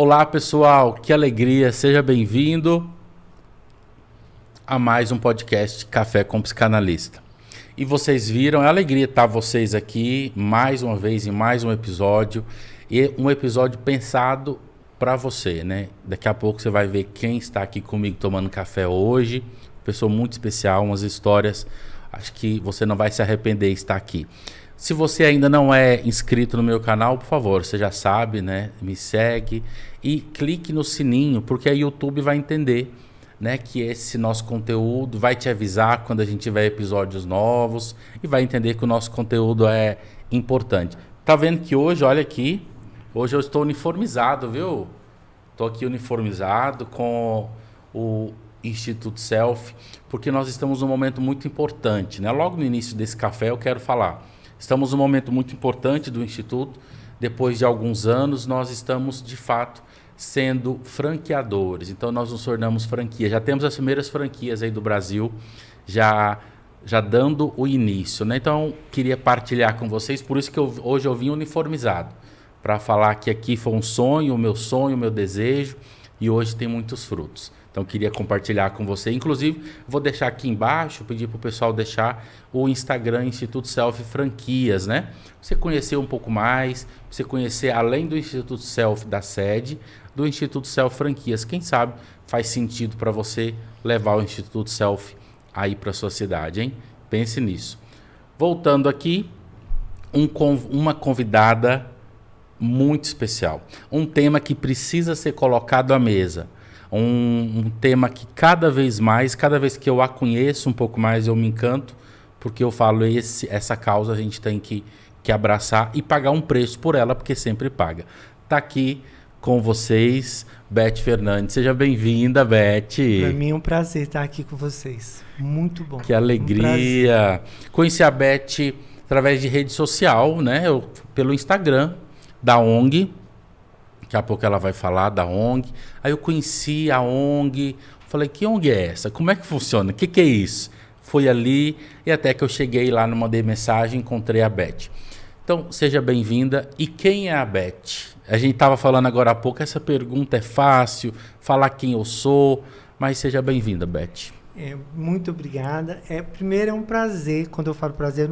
Olá pessoal, que alegria, seja bem-vindo a mais um podcast Café com Psicanalista. E vocês viram, é alegria estar vocês aqui mais uma vez em mais um episódio, e um episódio pensado para você, né? Daqui a pouco você vai ver quem está aqui comigo tomando café hoje, pessoa muito especial, umas histórias, acho que você não vai se arrepender de estar aqui. Se você ainda não é inscrito no meu canal, por favor, você já sabe, né? Me segue e clique no sininho, porque a YouTube vai entender, né, que esse nosso conteúdo vai te avisar quando a gente tiver episódios novos e vai entender que o nosso conteúdo é importante. Tá vendo que hoje, olha aqui, hoje eu estou uniformizado, viu? Estou aqui uniformizado com o Instituto Self, porque nós estamos num momento muito importante, né? Logo no início desse café eu quero falar. Estamos num momento muito importante do Instituto. Depois de alguns anos, nós estamos, de fato, sendo franqueadores. Então, nós nos tornamos franquia. Já temos as primeiras franquias aí do Brasil, já dando o início, né? Então, queria partilhar com vocês, por isso que hoje eu vim uniformizado, para falar que aqui foi um sonho, o meu desejo, e hoje tem muitos frutos. Então, queria compartilhar com você. Inclusive, vou deixar aqui embaixo, pedir para o pessoal deixar o Instagram Instituto Self Franquias, né? Você conhecer um pouco mais, você conhecer, além do Instituto Self da sede, do Instituto Self Franquias. Quem sabe faz sentido para você levar o Instituto Self aí para a sua cidade, hein? Pense nisso. Voltando aqui, uma convidada muito especial. Um tema que precisa ser colocado à mesa. Um tema que cada vez que eu a conheço um pouco mais, eu me encanto, porque eu falo, essa causa a gente tem que abraçar e pagar um preço por ela, porque sempre paga. Tá aqui com vocês, Beth Fernandes. Seja bem-vinda, Beth. Para mim é um prazer estar aqui com vocês. Muito bom. Que alegria. Conheci a Beth através de rede social, né? Pelo Instagram da ONG. Daqui a pouco ela vai falar da ONG. Aí eu conheci a ONG, falei, que ONG é essa? Como é que funciona? O que é isso? Fui ali e até que eu cheguei lá, mandei mensagem, encontrei a Beth. Então, seja bem-vinda. E quem é a Beth? A gente estava falando agora há pouco, essa pergunta é fácil, falar quem eu sou, mas seja bem-vinda, Beth. Muito obrigada. Primeiro é um prazer, quando eu falo prazer,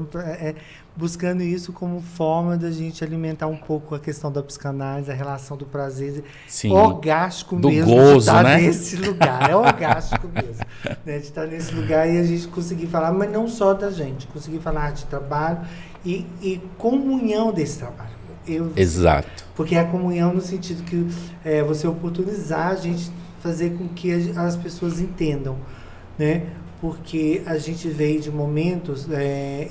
buscando isso como forma da gente alimentar um pouco a questão da psicanálise, a relação do prazer. Sim, orgástico do mesmo gozo, de estar né? nesse lugar. É orgástico mesmo, né? De estar nesse lugar e a gente conseguir falar, mas não só da gente, conseguir falar de trabalho e comunhão desse trabalho. Exato. Porque é a comunhão no sentido que você oportunizar a gente fazer com que as pessoas entendam, né? Porque a gente veio de momentos,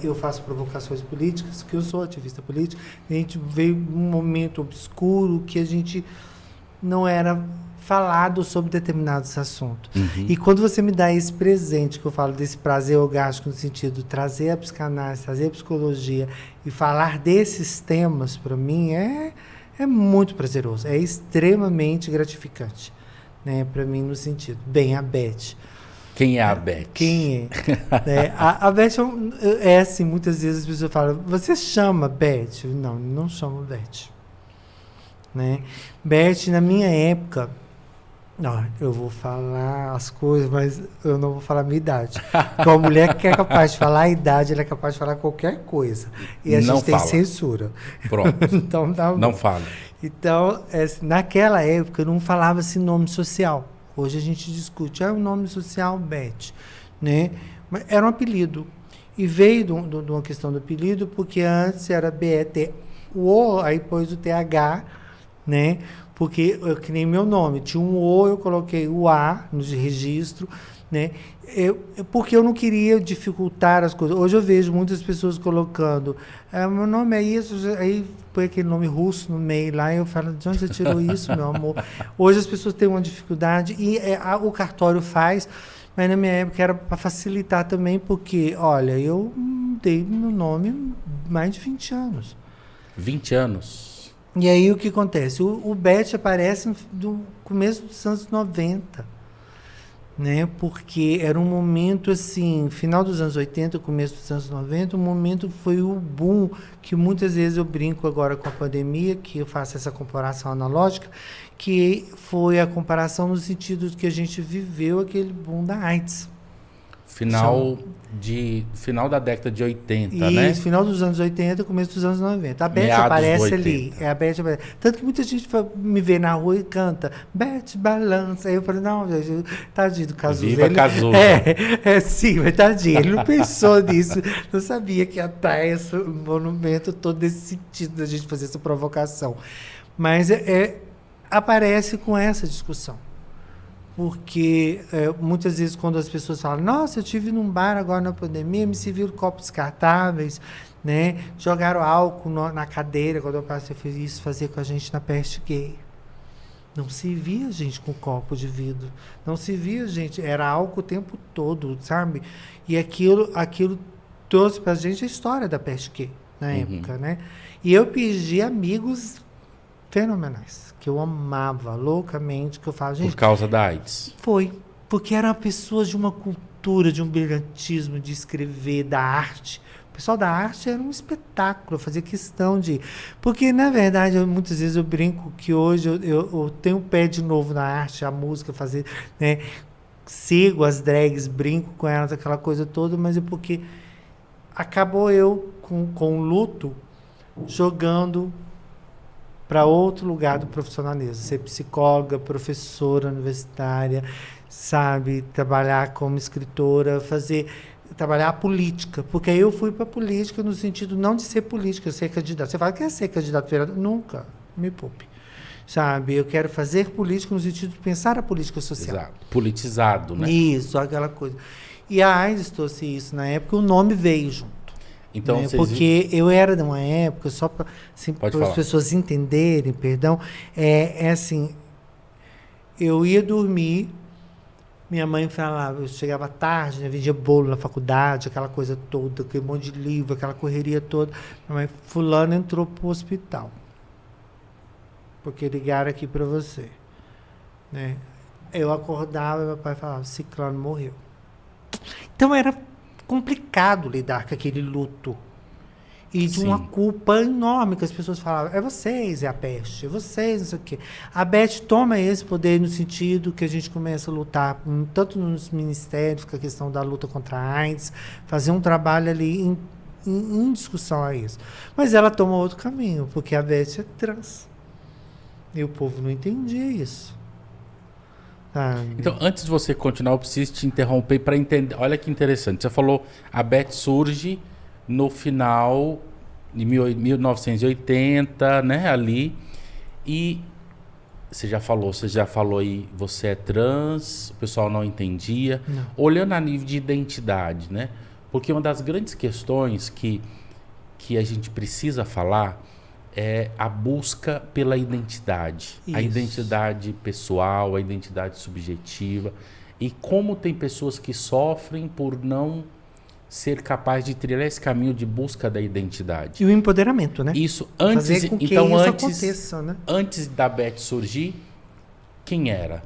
eu faço provocações políticas, que eu sou ativista político, a gente veio de um momento obscuro que a gente não era falado sobre determinados assuntos. Uhum. E quando você me dá esse presente, que eu falo desse prazer orgástico no sentido de trazer a psicanálise, trazer a psicologia e falar desses temas, para mim, é muito prazeroso, é extremamente gratificante, né? Para mim, no sentido. Bem, a Beth. Quem é a Beth? Quem é? A Beth é assim, muitas vezes as pessoas falam, você chama Beth? Não chamo Beth. Né? Beth, na minha época, eu vou falar as coisas, mas eu não vou falar a minha idade. Porque uma mulher que é capaz de falar a idade, ela é capaz de falar qualquer coisa. E a gente tem censura. Pronto. Então, tá bom. Não fala. Então, naquela época, eu não falava-se nome social. Hoje a gente discute, o nome social Beth, né? Mas era um apelido. E veio de uma questão do apelido, porque antes era B-E-T-O, aí pôs o T-H, né? Porque, que nem meu nome, tinha um O, eu coloquei o A no registro, né? Porque eu não queria dificultar as coisas. Hoje eu vejo muitas pessoas colocando, meu nome é isso, aí põe aquele nome russo no meio lá, e eu falo, de onde você tirou isso, meu amor? Hoje as pessoas têm uma dificuldade, e o cartório faz, mas na minha época era para facilitar também, porque, olha, eu dei meu nome mais de 20 anos. 20 anos? E aí o que acontece? O Beth aparece no começo dos anos 90. né? Porque era um momento assim, final dos anos 80, começo dos anos 90, o momento foi o boom, que muitas vezes eu brinco agora com a pandemia, que eu faço essa comparação analógica, que foi a comparação no sentido de que a gente viveu aquele boom da AIDS. Final da década de 80, Isso, né? final dos anos 80, começo dos anos 90. A Beth Meados aparece do ali. 80. É a Beth aparece. Tanto que muita gente me vê na rua e canta Beth balança. Aí eu falei, não, gente, tadinho do Cazuza. Viva Cazuza. Sim, mas tadinho. Ele não pensou nisso. Não sabia que ia estar esse monumento todo nesse sentido da gente fazer essa provocação. Mas aparece com essa discussão. Porque muitas vezes quando as pessoas falam, nossa, eu estive num bar agora na pandemia, me serviram copos descartáveis, né? Jogaram álcool na cadeira, quando eu passei isso fazer com a gente na peste gay. Não se via gente com copo de vidro, não se via gente, era álcool o tempo todo, sabe? E aquilo trouxe pra gente a história da peste gay na época, né? E eu perdi amigos fenomenais, que eu amava loucamente, que eu falo, gente... Por causa da AIDS. Foi, porque eram pessoas de uma cultura, de um brilhantismo, de escrever, da arte. O pessoal da arte era um espetáculo, eu fazia questão de... Porque, na verdade, muitas vezes eu brinco que hoje eu tenho o pé de novo na arte, a música, fazer... né, sigo as drags, brinco com elas, aquela coisa toda, mas é porque acabou eu com o luto jogando para outro lugar do profissionalismo, ser psicóloga, professora universitária, sabe, trabalhar como escritora, trabalhar a política, porque aí eu fui para a política no sentido não de ser política, ser candidato. Você fala, quer ser candidato a vereador? Nunca, me poupe. Sabe, eu quero fazer política no sentido de pensar a política social. Exato. Politizado, né? Isso, aquela coisa. E a AIDS trouxe isso na época, o nome veio junto. Então, né? Porque eu era de uma época, só para assim, as pessoas entenderem, perdão, assim, eu ia dormir, minha mãe falava, eu chegava tarde, né, vendia bolo na faculdade, aquela coisa toda, aquele monte de livro, aquela correria toda. Minha mãe, fulano entrou pro hospital, porque ligaram aqui para você. Né? Eu acordava e meu pai falava, ciclano morreu. Então era complicado lidar com aquele luto e de uma culpa enorme que as pessoas falavam, é vocês, é a peste, é vocês, não sei o quê. A Beth toma esse poder no sentido que a gente começa a lutar, tanto nos ministérios, com a questão da luta contra a AIDS, fazer um trabalho ali em discussão a isso. Mas ela toma outro caminho, porque a Beth é trans. E o povo não entendia isso. Então, antes de você continuar, eu preciso te interromper para entender. Olha que interessante. Você falou, a Beth surge no final de 1980, né? Ali. E você já falou aí, você é trans, o pessoal não entendia. Não. Olhando a nível de identidade, né? Porque uma das grandes questões que a gente precisa falar é a busca pela identidade. Isso. A identidade pessoal, a identidade subjetiva. E como tem pessoas que sofrem por não ser capaz de trilhar esse caminho de busca da identidade. E o empoderamento, né? Isso. Antes, fazer com que então, isso antes, aconteça, né? Antes da Beth surgir, quem era?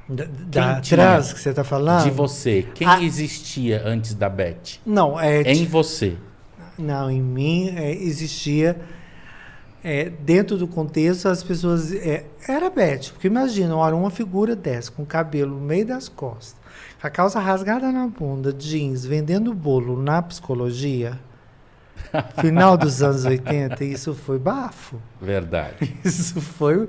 Da trans que você está falando? De você. Quem existia antes da Beth? Não, em você. Não, em mim existia... dentro do contexto, as pessoas... era Beth, porque imagina, olha, uma figura dessa, com o cabelo no meio das costas, a calça rasgada na bunda, jeans, vendendo bolo na psicologia, final dos anos 80, isso foi bafo. Verdade. Isso foi...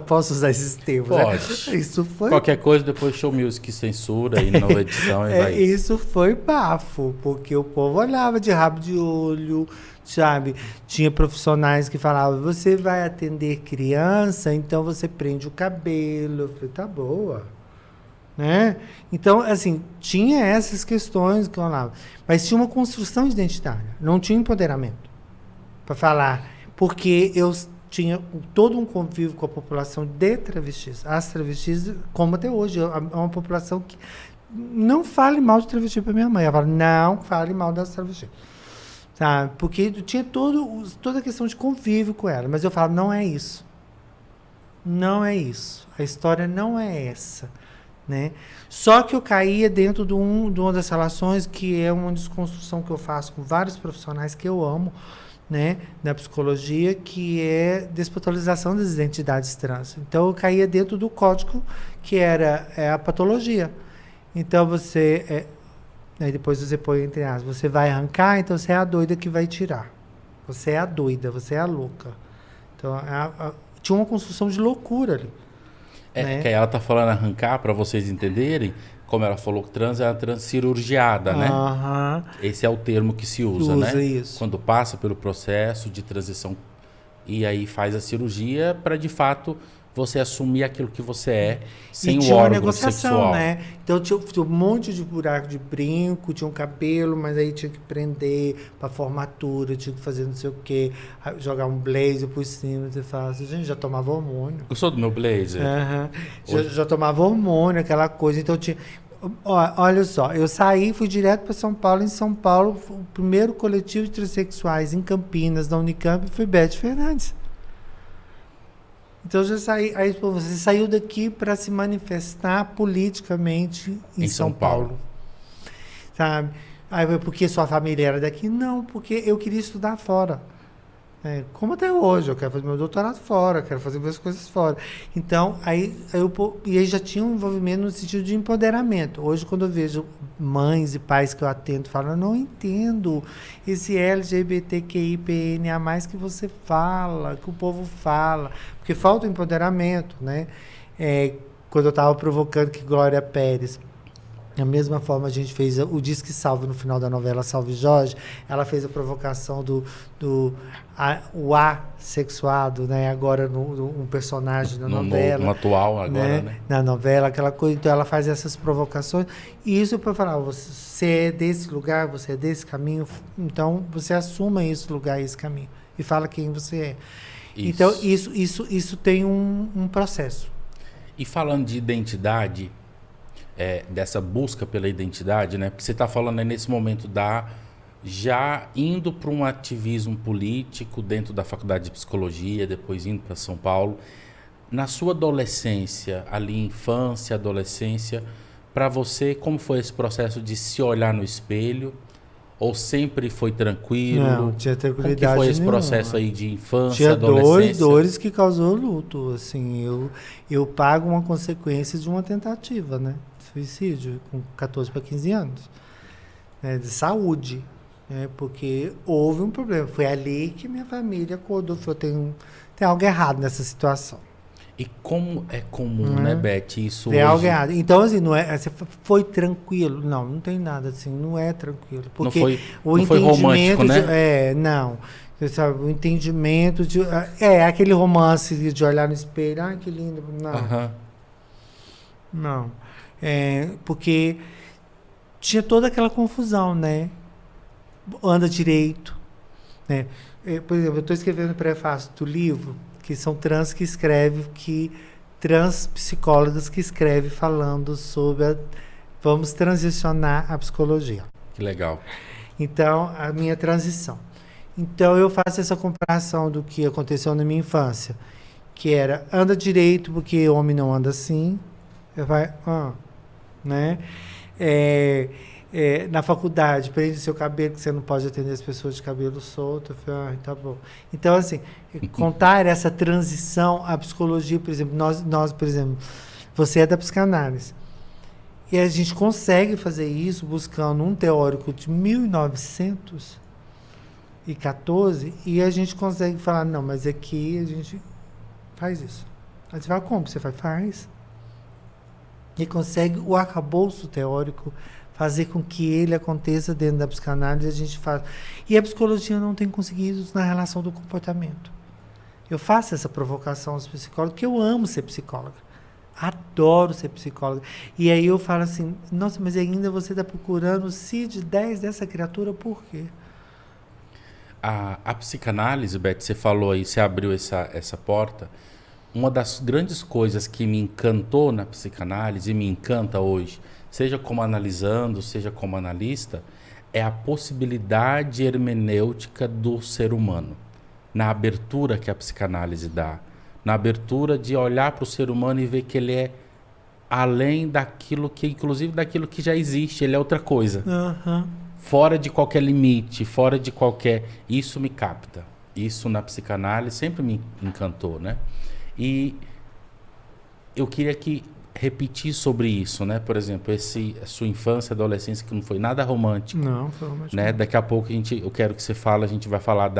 posso usar esses termos? Pode. Né? Isso foi... Qualquer coisa, depois Show Music censura aí, nova edição. E vai isso foi bafo, porque o povo olhava de rabo de olho... Sabe? Tinha profissionais que falavam, você vai atender criança, então você prende o cabelo. Eu falei, tá boa. Né? Então, assim, tinha essas questões que eu falava. Mas tinha uma construção identitária, não tinha empoderamento para falar. Porque eu tinha todo um convívio com a população de travestis. As travestis, como até hoje, é uma população que não fale mal de travesti para minha mãe. Ela fala, não fale mal das travestis. Sabe? Porque tinha toda a questão de convívio com ela. Mas eu falo, não é isso. Não é isso. A história não é essa. né? Só que eu caía dentro de uma das relações que é uma desconstrução que eu faço com vários profissionais que eu amo, né, da psicologia, que é despatologização das identidades trans. Então eu caía dentro do código que era a patologia. Então aí depois você põe entre aspas, você vai arrancar, então você é a doida que vai tirar. Você é a doida, você é a louca. Então tinha uma construção de loucura ali. Né? Que ela tá falando arrancar, para vocês entenderem, como ela falou que trans é a transcirurgiada, né? Esse é o termo que se usa, né? Isso. Quando passa pelo processo de transição e aí faz a cirurgia para de fato você assumir aquilo que você é sem o órgão negociação, sexual. Né? Então tinha um monte de buraco de brinco, tinha um cabelo, mas aí tinha que prender para formatura, tinha que fazer não sei o quê, jogar um blazer por cima, você fala assim, gente, já tomava hormônio. Gostou do meu blazer? Já tomava hormônio, aquela coisa, então tinha... Olha só, eu saí, fui direto para São Paulo. Em São Paulo, o primeiro coletivo de transexuais em Campinas, da Unicamp, foi Beth Fernandes. Então eu já saí. Aí você saiu daqui para se manifestar politicamente em São Paulo. Sabe? Aí porque sua família era daqui? Não, porque eu queria estudar fora. Como até hoje, eu quero fazer meu doutorado fora, quero fazer minhas coisas fora. Então, aí já tinha um envolvimento no sentido de empoderamento. Hoje, quando eu vejo mães e pais que eu atendo, falam, eu não entendo esse LGBTQIPNA+, que você fala, que o povo fala, porque falta empoderamento, né? Quando eu estava provocando que Glória Pérez... Da mesma forma, a gente fez o Disque Salve no final da novela Salve Jorge. Ela fez a provocação o assexuado, né? Agora um personagem na novela. No atual agora, né? Na novela, aquela coisa. Então, ela faz essas provocações. E isso para falar, você é desse lugar, você é desse caminho. Então, você assuma esse lugar, esse caminho. E fala quem você é. Isso. Então, isso tem um processo. E falando de identidade... dessa busca pela identidade, né? Porque você está falando nesse momento já indo para um ativismo político dentro da faculdade de psicologia, depois indo para São Paulo. Na sua adolescência, ali infância, adolescência, para você, como foi esse processo de se olhar no espelho? Ou sempre foi tranquilo? Não, tinha tranquilidade nenhuma. Como que foi esse processo aí de infância, adolescência? Tinha dores que causou luto. Assim, eu pago uma consequência de uma tentativa, né? Suicídio, com 14 para 15 anos, né, de saúde, né, porque houve um problema. Foi ali que minha família acordou e falou, tem algo errado nessa situação. E como é comum, né, Beth, isso tem hoje... algo errado. Então, assim, não é, foi tranquilo? Não tem nada assim, não é tranquilo. Porque não foi romântico, né? Não. Você sabe, o entendimento de... aquele romance de olhar no espelho, ai, que lindo. Não. Não. Porque tinha toda aquela confusão, né? Anda direito, né? Por exemplo, eu estou escrevendo o prefácio do livro, que são trans que escrevem, trans psicólogas que escrevem falando sobre vamos transicionar a psicologia. Que legal. Então, a minha transição. Então, eu faço essa comparação do que aconteceu na minha infância, que era anda direito porque homem não anda assim, né? Na faculdade, prende seu cabelo, que você não pode atender as pessoas de cabelo solto. Eu falei, tá bom. Então, assim, contar essa transição à psicologia, por exemplo, nós, por exemplo, você é da psicanálise. E a gente consegue fazer isso buscando um teórico de 1914 e a gente consegue falar, não, mas aqui a gente faz isso. Aí você fala, como? Você faz? E consegue o arcabouço teórico fazer com que ele aconteça dentro da psicanálise, a gente faz. E a psicologia não tem conseguido isso na relação do comportamento. Eu faço essa provocação aos psicólogos, porque eu amo ser psicóloga. Adoro ser psicóloga. E aí eu falo assim, nossa, mas ainda você está procurando o CID-10 dessa criatura, por quê? A psicanálise, Beth, você falou aí, você abriu essa porta. Uma das grandes coisas que me encantou na psicanálise e me encanta hoje, seja como analisando, seja como analista, é a possibilidade hermenêutica do ser humano. Na abertura que a psicanálise dá. Na abertura de olhar para o ser humano e ver que ele é além daquilo que, inclusive daquilo que já existe, ele é outra coisa. Aham. Fora de qualquer limite, fora de qualquer... Isso me capta. Isso na psicanálise sempre me encantou, né? E eu queria repetir sobre isso, né? Por exemplo, a sua infância, adolescência, que não foi nada romântico. Não, foi romântico. Né? Daqui a pouco eu quero que você fale, a gente vai falar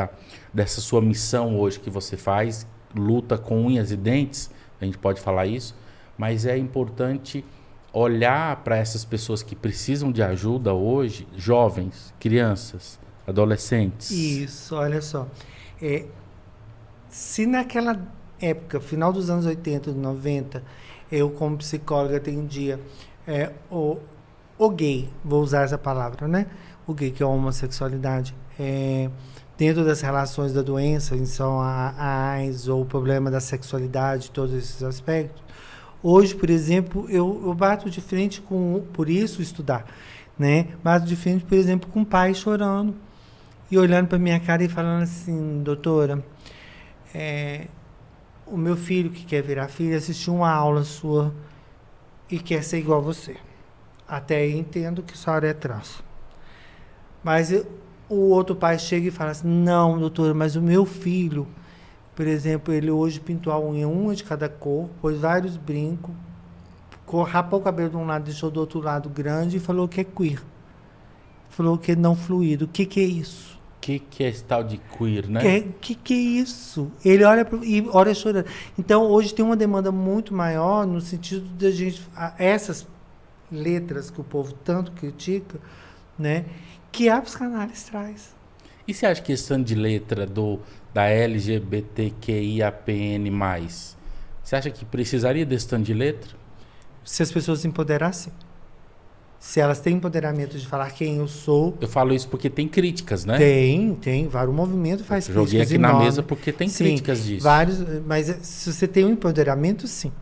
dessa sua missão hoje que você faz, luta com unhas e dentes, a gente pode falar isso, mas é importante olhar para essas pessoas que precisam de ajuda hoje, jovens, crianças, adolescentes. Isso, olha só. Se naquela época, final dos anos 80, 90, eu como psicóloga atendia o gay, vou usar essa palavra, né? O gay, que é a homossexualidade, dentro das relações da doença, em relação a AIDS ou o problema da sexualidade, todos esses aspectos. Hoje, por exemplo, eu bato de frente por isso estudar, né? Bato de frente, por exemplo, com um pai chorando e olhando para minha cara e falando assim, doutora, o meu filho que quer virar filho assistiu uma aula sua e quer ser igual a você. Até aí entendo que a senhora é trans. Mas o outro pai chega e fala assim, não, doutora, mas o meu filho, por exemplo, ele hoje pintou a unha, uma de cada cor, pôs vários brincos, rapou o cabelo de um lado, deixou do outro lado grande e falou que é queer. Falou que é não fluido. O que é isso? O que é esse tal de queer, né? Que é isso? Ele olha e olha chorando. Então, hoje tem uma demanda muito maior no sentido da gente... Essas letras que o povo tanto critica, né? Que a psicanálise traz. E você acha que esse tanto de letra da LGBTQIAPN+, você acha que precisaria desse tanto de letra? Se as pessoas se empoderassem. Se elas têm empoderamento de falar quem eu sou... Eu falo isso porque tem críticas, né? Tem. Vários movimentos faz críticas. Joguei aqui na mesa porque tem críticas disso. Vários, mas se você tem um empoderamento, sim.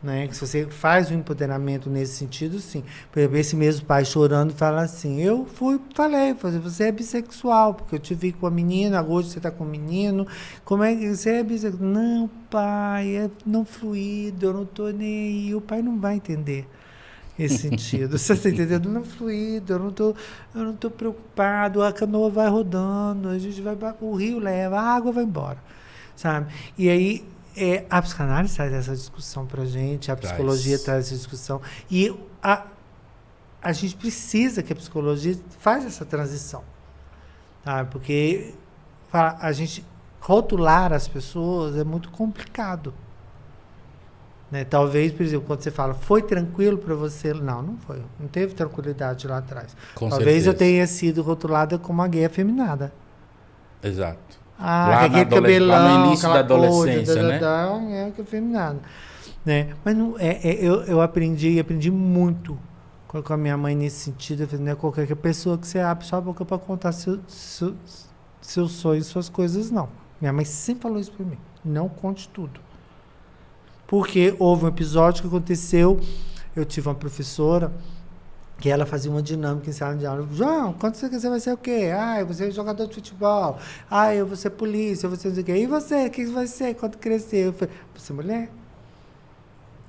Né? Se você faz um empoderamento nesse sentido, sim. Por exemplo, esse mesmo pai chorando fala assim, falei, você é bissexual, porque eu te vi com a menina, hoje você está com o menino, como é que você é bissexual? Não, pai, é não fluido, eu não estou nem aí. O pai não vai entender esse sentido. Você está entendendo? Não fluido, eu não tô preocupado, a canoa vai rodando, a gente vai, o rio leva, a água vai embora, sabe? E aí, a psicanálise traz essa discussão pra gente, a psicologia traz essa discussão, e a gente precisa que a psicologia faça essa transição, tá? Porque a gente rotular as pessoas é muito complicado. Né? Talvez, por exemplo, quando você fala, foi tranquilo para você? Não foi. Não teve tranquilidade lá atrás. Talvez eu tenha sido rotulada como uma gay afeminada. Exato. Lá aquele cabelão, lá no início da adolescência, coisa, né? É que afeminada. Né? Mas não, eu aprendi muito com a minha mãe nesse sentido. Eu falei, não é qualquer pessoa que você abre sua boca para contar seus sonhos, suas coisas, não. Minha mãe sempre falou isso para mim. Não conte tudo. Porque houve um episódio que aconteceu, eu tive uma professora que ela fazia uma dinâmica em sala de aula. João, quando você vai ser o quê? Eu vou ser jogador de futebol. Eu vou ser polícia, eu vou ser não sei o quê. E você, o que vai ser quando crescer? Eu falei, você é mulher?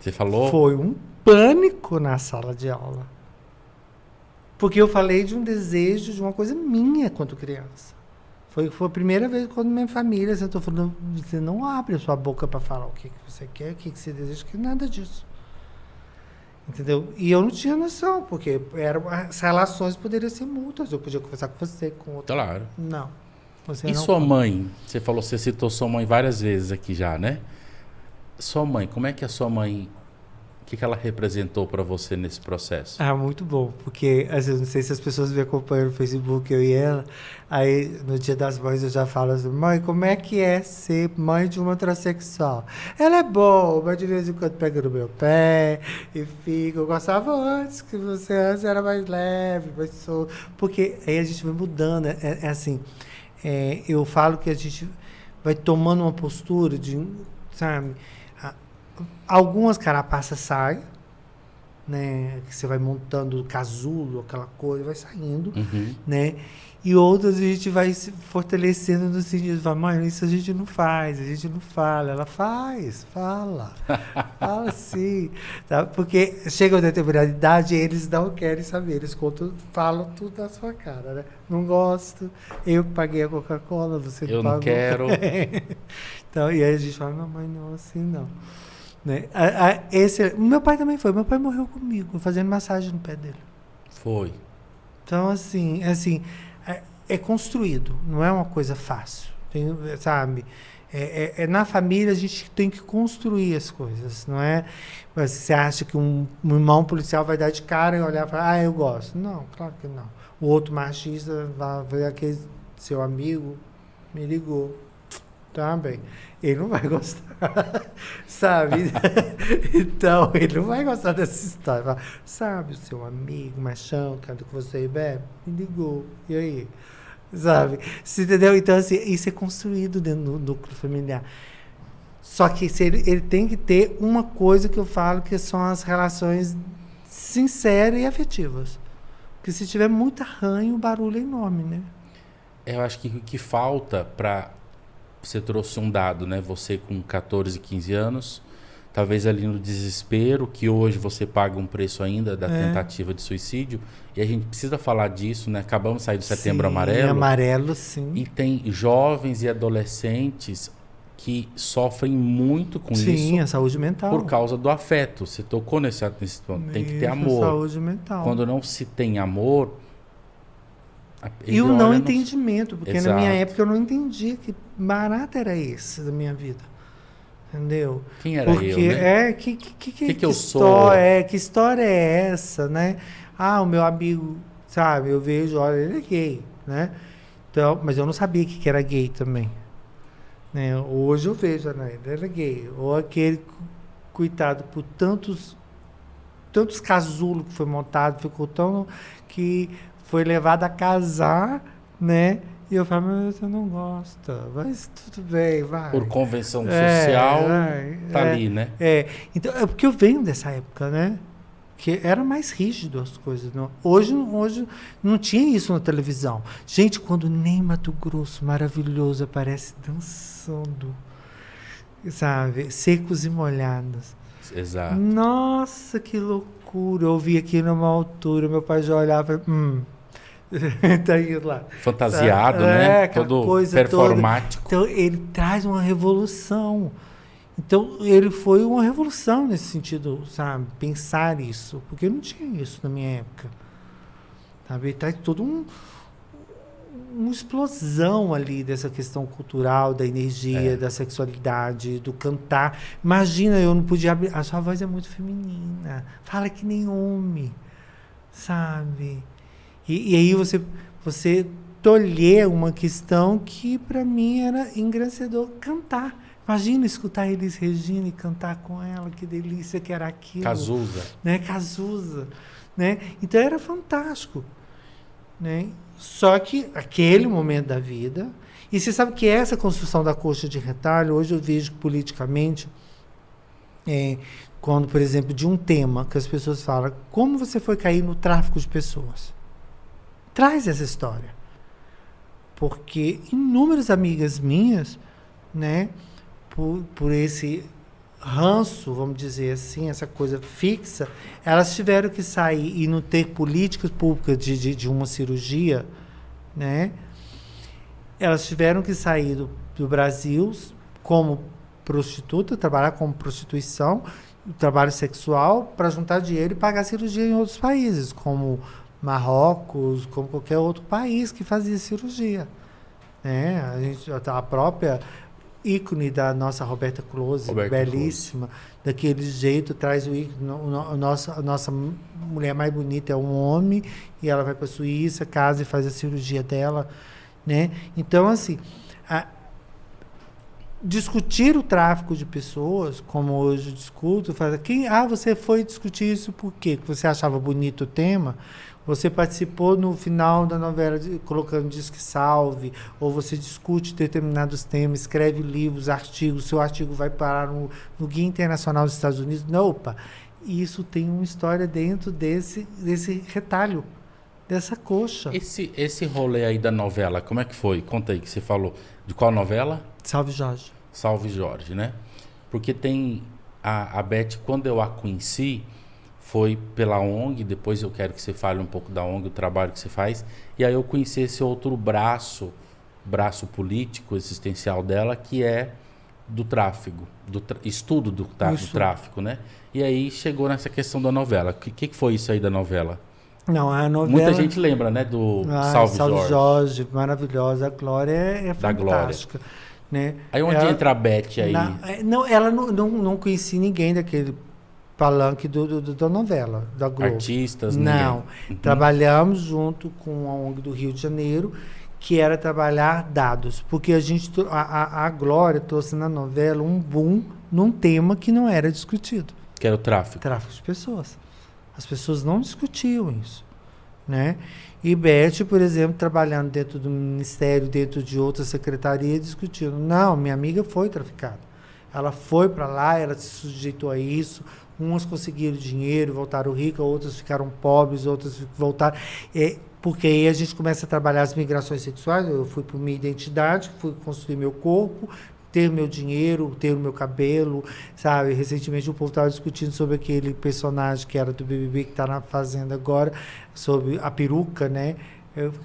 Você falou? Foi um pânico na sala de aula. Porque eu falei de um desejo, de uma coisa minha quando criança. Foi a primeira vez quando minha família sentou falando, você não abre a sua boca para falar o que você quer, o que você deseja, que nada disso. Entendeu? E eu não tinha noção, porque as relações poderiam ser mútuas. Eu podia conversar com você, com outro. Claro. Não. E sua mãe? Você falou, você citou sua mãe várias vezes aqui já, né? Sua mãe, como é que a sua mãe... O que ela representou para você nesse processo? Muito bom, porque às vezes, não sei se as pessoas me acompanham no Facebook, eu e ela, aí no Dia das Mães eu já falo assim, mãe, como é que é ser mãe de uma transexual? Ela é boa, mas de vez em quando pega no meu pé e fica, eu gostava antes, que você antes era mais leve, mais solto, porque aí a gente vai mudando, é assim, eu falo que a gente vai tomando uma postura de, sabe, algumas carapaças saem, né? Que você vai montando o casulo, aquela coisa, vai saindo, né? E outras a gente vai se fortalecendo no sentido de falar, mãe, isso a gente não faz, a gente não fala. Ela faz, fala sim. Tá? Porque chega a determinada idade, eles não querem saber, eles contam, falam tudo na sua cara, né? Não gosto, eu paguei a Coca-Cola, você não eu pagou. não quero. Então, e aí a gente fala, não, mãe, não, assim não. Né? Meu pai também foi, meu pai morreu comigo, fazendo massagem no pé dele. Foi. Então, assim, é construído, não é uma coisa fácil, sabe? Na família a gente tem que construir as coisas, não é? Você acha que um irmão policial vai dar de cara e olhar e falar, eu gosto. Não, claro que não. O outro machista vai ver aquele seu amigo, me ligou. Tá bem. Ele não vai gostar, sabe? Então, ele não vai gostar dessa história. Sabe, o seu amigo, machão, canta com você e bebe? Me ligou. E aí? Sabe? Você entendeu? Então, assim, isso é construído dentro do núcleo familiar. Só que ele tem que ter uma coisa que eu falo que são as relações sinceras e afetivas. Porque se tiver muito arranho, o barulho é enorme, né? Eu acho que o que falta para... Você trouxe um dado, né? Você com 14, 15 anos, talvez ali no desespero, que hoje você paga um preço ainda da tentativa de suicídio, e a gente precisa falar disso, né? Acabamos de sair do Setembro Amarelo. Amarelo, sim. E tem jovens e adolescentes que sofrem muito com isso. Sim, a saúde mental. Por causa do afeto. Você tocou nesse ponto. Tem que ter amor. Saúde mental. Quando não se tem amor... E o não entendimento, porque Exato. na minha época eu não entendia que barato era esse da minha vida. Entendeu? Quem era porque, eu, né? Que eu sou? Que história é essa, né? O meu amigo, sabe, eu vejo, olha, ele é gay, né? Então, mas eu não sabia que era gay também. Né? Hoje eu vejo, né? Ele era gay. Ou aquele, coitado, por tantos casulos que foi montado, ficou tão... que foi levado a casar, né? E eu falo, mas você não gosta, mas tudo bem, vai. Por convenção social, tá ali, né? Então, é porque eu venho dessa época, né? Que era mais rígido as coisas. Não? Hoje não tinha isso na televisão. Gente, quando Ney Matogrosso, maravilhoso, aparece dançando, sabe? Secos e molhados. Exato. Nossa, que loucura. Eu vi aqui numa altura, meu pai já olhava, tá indo lá. Fantasiado, né? Todo performático. Toda. Então, ele traz uma revolução. Então, ele foi uma revolução nesse sentido, sabe? Pensar isso. Porque eu não tinha isso na minha época. Sabe? Ele traz todo uma explosão ali dessa questão cultural, da energia, da sexualidade, do cantar. Imagina, eu não podia abrir... A sua voz é muito feminina. Fala que nem homem. Sabe? E aí você tolher uma questão que para mim era engrandecedor, cantar. Imagina escutar Elis Regina e cantar com ela, que delícia que era aquilo. Cazuza. Né? Cazuza. Né? Então era fantástico. Né? Só que aquele momento da vida... E você sabe que essa construção da coxa de retalho, hoje eu vejo politicamente, quando, por exemplo, de um tema que as pessoas falam, como você foi cair no tráfico de pessoas? Traz essa história. Porque inúmeras amigas minhas, né, por esse ranço, vamos dizer assim, essa coisa fixa, elas tiveram que sair e não ter políticas públicas de uma cirurgia, né? Elas tiveram que sair do Brasil como prostituta, trabalhar como prostituição, trabalho sexual, para juntar dinheiro e pagar cirurgia em outros países, como Marrocos, como qualquer outro país que fazia cirurgia. Né? A própria ícone da nossa Roberta Close, belíssima, daquele jeito, traz o ícone. A nossa mulher mais bonita é um homem, e ela vai para a Suíça, casa e faz a cirurgia dela. Né? Então, assim, discutir o tráfico de pessoas, como hoje eu discuto, você foi discutir isso por quê? Porque você achava bonito o tema? Você participou no final da novela colocando Disque Salve, ou você discute determinados temas, escreve livros, artigos, seu artigo vai parar no Guia Internacional dos Estados Unidos. Não, opa, E isso tem uma história dentro desse retalho, dessa coxa. Esse rolê aí da novela, como é que foi? Conta aí que você falou. De qual novela? Salve, Jorge. Salve Jorge, né? Porque tem a Beth, quando eu a conheci, foi pela ONG, depois eu quero que você fale um pouco da ONG, o trabalho que você faz, e aí eu conheci esse outro braço político, existencial dela, que é do tráfego, estudo do tráfico, né? E aí chegou nessa questão da novela. O que foi isso aí da novela? Não, a novela... Muita gente lembra, né, do Salve Jorge. Jorge, maravilhosa. A Glória é da fantástica. Glória. Né? Aí onde entra a Beth aí? Não, ela não conhecia ninguém daquele palanque da novela, da Globo. Artistas, não. Ninguém. Trabalhamos junto com a ONG do Rio de Janeiro, que era trabalhar dados. Porque a Glória trouxe na novela um boom num tema que não era discutido. Que era o tráfico. Tráfico de pessoas. As pessoas não discutiam isso, né? E Beth, por exemplo, trabalhando dentro do ministério, dentro de outra secretaria, discutindo. Não, minha amiga foi traficada. Ela foi para lá, ela se sujeitou a isso. Umas conseguiram dinheiro, voltaram ricas, outras ficaram pobres, outras voltaram. Porque aí a gente começa a trabalhar as migrações sexuais. Eu fui por minha identidade, fui construir meu corpo, ter meu dinheiro, ter o meu cabelo, sabe? Recentemente o povo estava discutindo sobre aquele personagem que era do BBB, que está na Fazenda agora, sobre a peruca, né?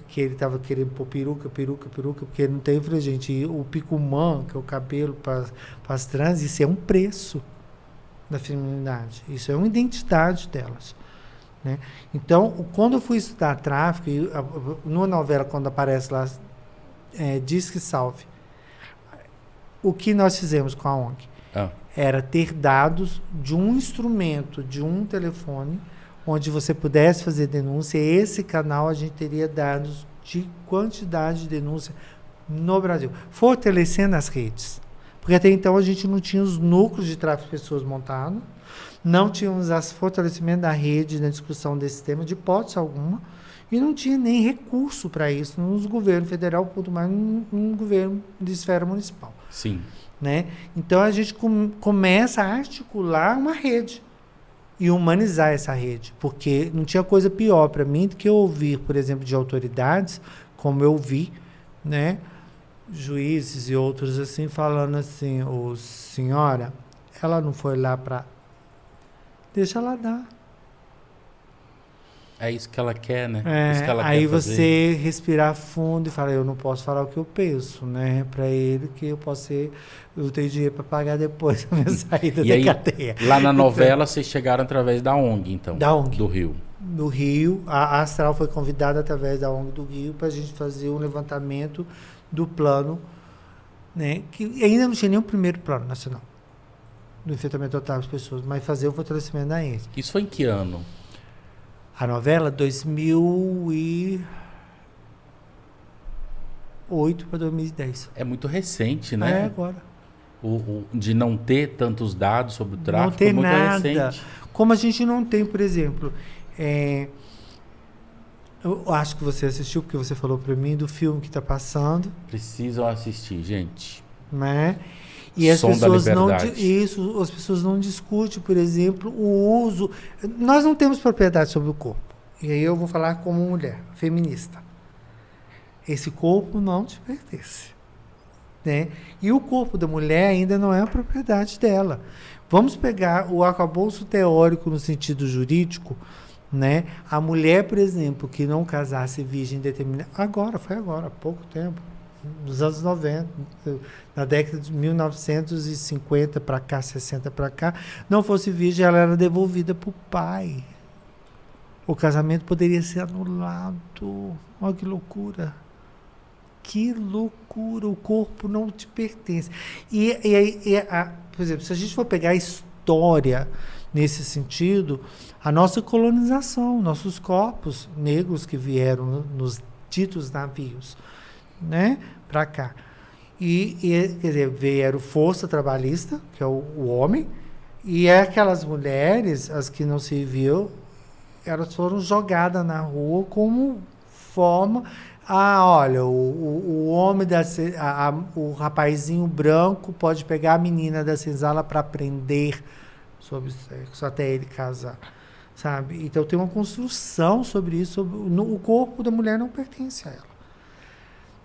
Que ele estava querendo pôr peruca, porque não tem. Eu falei, gente, o picumã, que é o cabelo para as trans, isso é um preço da feminilidade. Isso é uma identidade delas. Né? Então, quando eu fui estudar tráfico, numa novela, quando aparece lá, Diz que Salve, o que nós fizemos com a ONG? Era ter dados de um instrumento, de um telefone, onde você pudesse fazer denúncia. Esse canal a gente teria dados de quantidade de denúncia no Brasil, fortalecendo as redes. Porque até então a gente não tinha os núcleos de tráfico de pessoas montados, não tínhamos o fortalecimento da rede na discussão desse tema, de hipótese alguma, e não tinha nem recurso para isso nos governos federal, quanto mais um governo de esfera municipal. Sim. Né? Então a gente começa a articular uma rede e humanizar essa rede, porque não tinha coisa pior para mim do que eu ouvir, por exemplo, de autoridades, como eu vi, né, juízes e outros assim, falando assim, senhora, ela não foi lá para... Deixa ela dar. É isso que ela quer, né? Isso que ela aí quer você fazer. respirar fundo e falar, eu não posso falar o que eu penso, né? Para ele que eu tenho dinheiro para pagar depois a minha saída da cadeia. Lá na novela, vocês chegaram através da ONG, então? Da ONG. Do Rio. Do Rio. A Astral foi convidada através da ONG do Rio para a gente fazer um levantamento do plano, né? Que ainda não tinha nem o primeiro plano nacional do enfrentamento ao tráfico de pessoas, mas fazer o fortalecimento da ente. Isso foi em que ano? A novela, 2008 para 2010. É muito recente, né? Agora. De não ter tantos dados sobre o tráfico, não ter muito nada. recente. Como a gente não tem, por exemplo, eu acho que você assistiu, porque você falou para mim do filme que está passando. Precisam assistir, gente. Né? E as pessoas não discutem, por exemplo, o uso. Nós não temos propriedade sobre o corpo. E aí eu vou falar como mulher, feminista. Esse corpo não te pertence. Né? E o corpo da mulher ainda não é a propriedade dela. Vamos pegar o arcabouço teórico no sentido jurídico, né? A mulher, por exemplo, que não casasse virgem determinada. Foi agora, há pouco tempo. Nos anos 90, na década de 1950 para cá, 60 para cá, não fosse virgem, ela era devolvida para o pai. O casamento poderia ser anulado. Olha que loucura. Que loucura. O corpo não te pertence. Por exemplo, se a gente for pegar a história nesse sentido, a nossa colonização, nossos corpos negros que vieram nos ditos navios, né, para cá. Quer dizer, vieram força trabalhista, que é o homem, e aquelas mulheres, as que não serviam, elas foram jogadas na rua como forma... olha, o homem, o rapazinho branco pode pegar a menina da senzala para prender, sobre sexo até ele casar, sabe? Então tem uma construção sobre isso, o corpo da mulher não pertence a ela,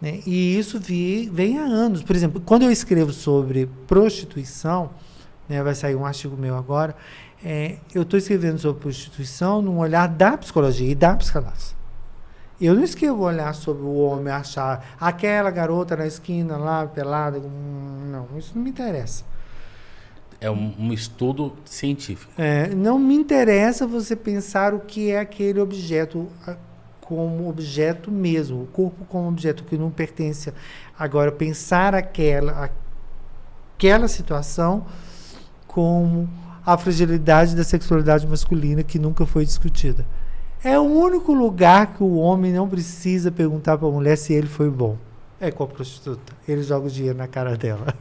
né? E isso vem há anos. Por exemplo, quando eu escrevo sobre prostituição, né, vai sair um artigo meu agora, eu estou escrevendo sobre prostituição num olhar da psicologia e da psicanálise. Eu não escrevo olhar sobre o homem, achar aquela garota na esquina lá, pelada. Não, isso não me interessa. É um estudo científico. Não me interessa você pensar o que é aquele objeto como objeto mesmo, o corpo como objeto que não pertence. Agora, pensar aquela situação como a fragilidade da sexualidade masculina que nunca foi discutida. É o único lugar que o homem não precisa perguntar para a mulher se ele foi bom. É com a prostituta. Ele joga o dinheiro na cara dela.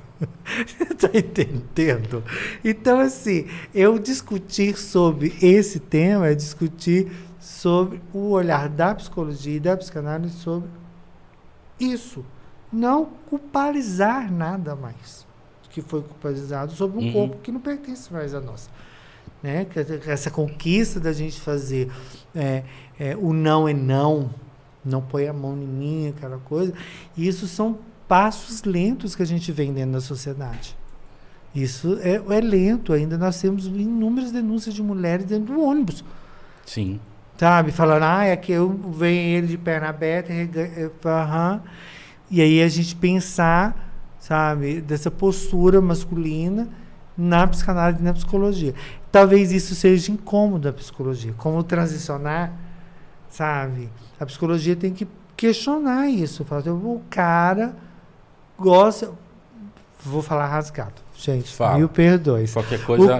Está entendendo? Então, assim, eu discutir sobre esse tema é discutir sobre o olhar da psicologia e da psicanálise sobre isso. Não culpabilizar nada mais que foi culpabilizado sobre um corpo que não pertence mais a nós. Né? Essa conquista da gente fazer o não é não põe a mão em mim, aquela coisa. Isso são passos lentos que a gente vem dentro da sociedade. Isso é lento ainda. Nós temos inúmeras denúncias de mulheres dentro do ônibus. Sim. Sabe? Falando, é que vem ele de perna aberta, e aí a gente pensar, sabe, dessa postura masculina na psicanálise e na psicologia. Talvez isso seja incômodo da psicologia. Como transicionar, sabe? A psicologia tem que questionar isso. Falar, o cara gosta... Vou falar rasgado. Gente, fala. Mil perdões. Qualquer coisa,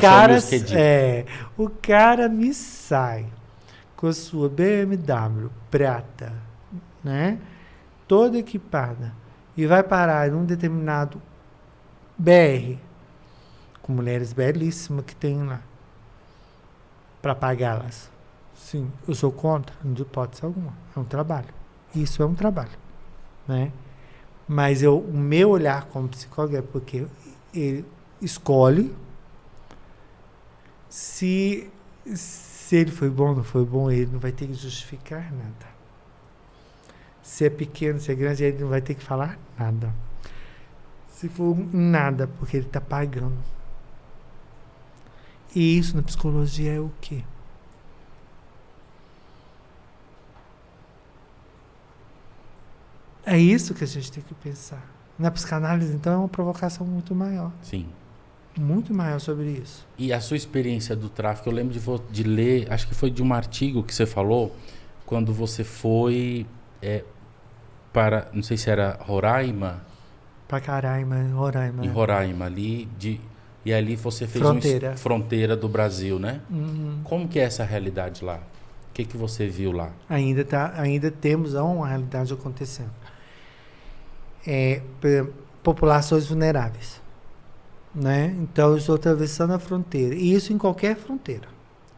o cara me sai com a sua BMW prata, né? Toda equipada. E vai parar em um determinado BR com mulheres belíssimas que tem lá para pagá-las. Sim, eu sou contra, não de hipótese alguma. É um trabalho. Isso é um trabalho, né? Mas o meu olhar como psicólogo é porque ele escolhe se ele foi bom ou não foi bom, ele não vai ter que justificar nada. Se é pequeno, se é grande, ele não vai ter que falar nada. Se for nada, porque ele está pagando. E isso na psicologia é o quê? É isso que a gente tem que pensar. Na psicanálise, então, é uma provocação muito maior. Sim. Muito maior sobre isso. E a sua experiência do tráfico, eu lembro de ler, acho que foi de um artigo que você falou, quando você foi para, não sei se era Roraima. Pacaraima, Roraima. Em Roraima, ali, e ali você fez fronteira do Brasil, né? Uhum. Como que é essa realidade lá? O que você viu lá? Ainda temos uma realidade acontecendo. Populações vulneráveis, né? Então eu estou atravessando a fronteira, e isso em qualquer fronteira.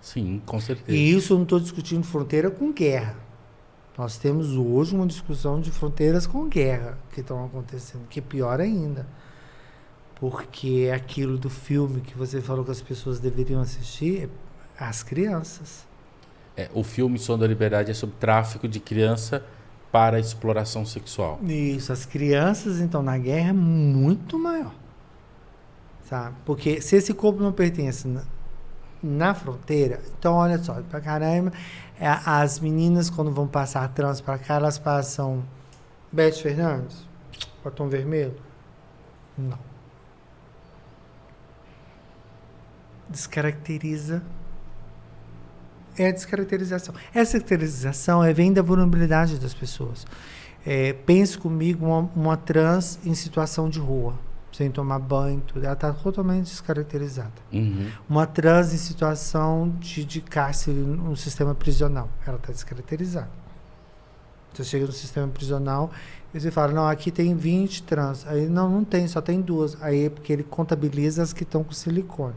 Sim, com certeza. E isso eu não estou discutindo fronteira com guerra. Nós temos hoje uma discussão de fronteiras com guerra que estão acontecendo, que é pior ainda, porque é aquilo do filme que você falou que as pessoas deveriam assistir, as crianças. O filme Som da Liberdade é sobre tráfico de criança para exploração sexual. Isso, as crianças, então, na guerra é muito maior. Sabe? Porque se esse corpo não pertence na fronteira, então, olha só, pra caramba, as meninas, quando vão passar trans para cá, elas passam Beth Fernandes, Batom Vermelho? Não. Descaracteriza. É a descaracterização. Essa caracterização vem da vulnerabilidade das pessoas. Pense comigo uma trans em situação de rua, sem tomar banho, tudo. Ela está totalmente descaracterizada. Uhum. Uma trans em situação de cárcere no sistema prisional, ela está descaracterizada. Você chega no sistema prisional e você fala, não, aqui tem 20 trans. Aí não tem, só tem 2. Aí é porque ele contabiliza as que estão com silicone.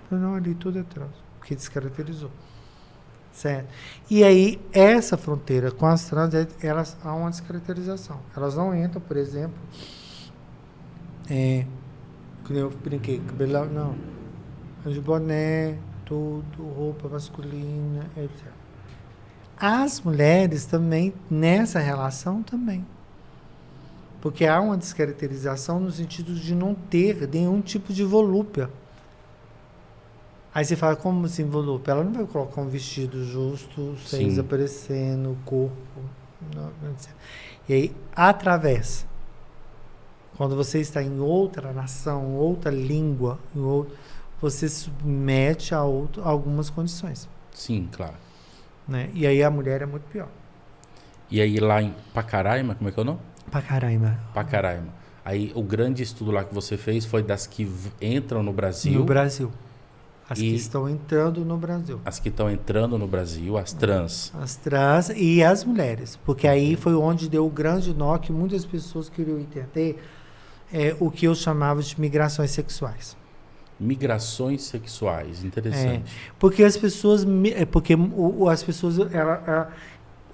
Não, ali tudo é trans, porque descaracterizou. Certo? E aí, essa fronteira com as trans, elas há uma descaracterização. Elas não entram, por exemplo, que eu brinquei, cabelão, De boné, tudo, roupa masculina, etc. As mulheres também, nessa relação também. Porque há uma descaracterização no sentido de não ter nenhum tipo de volúpia. Aí você fala, como assim volúpia? Ela não vai colocar um vestido justo, seios aparecendo, corpo. Não. E aí, atravessa. Quando você está em outra nação, outra língua, você se submete a algumas condições. Sim, claro. Né? E aí a mulher é muito pior. E aí lá em Pacaraima, como é que é o nome? Pacaraima. Aí o grande estudo lá que você fez foi das que entram no Brasil. No Brasil. As que estão entrando no Brasil. As que estão entrando no Brasil, as trans. As trans e as mulheres. Porque aí foi onde deu o grande nó que muitas pessoas queriam entender o que eu chamava de migrações sexuais. Migrações sexuais, interessante. Porque as pessoas... as pessoas...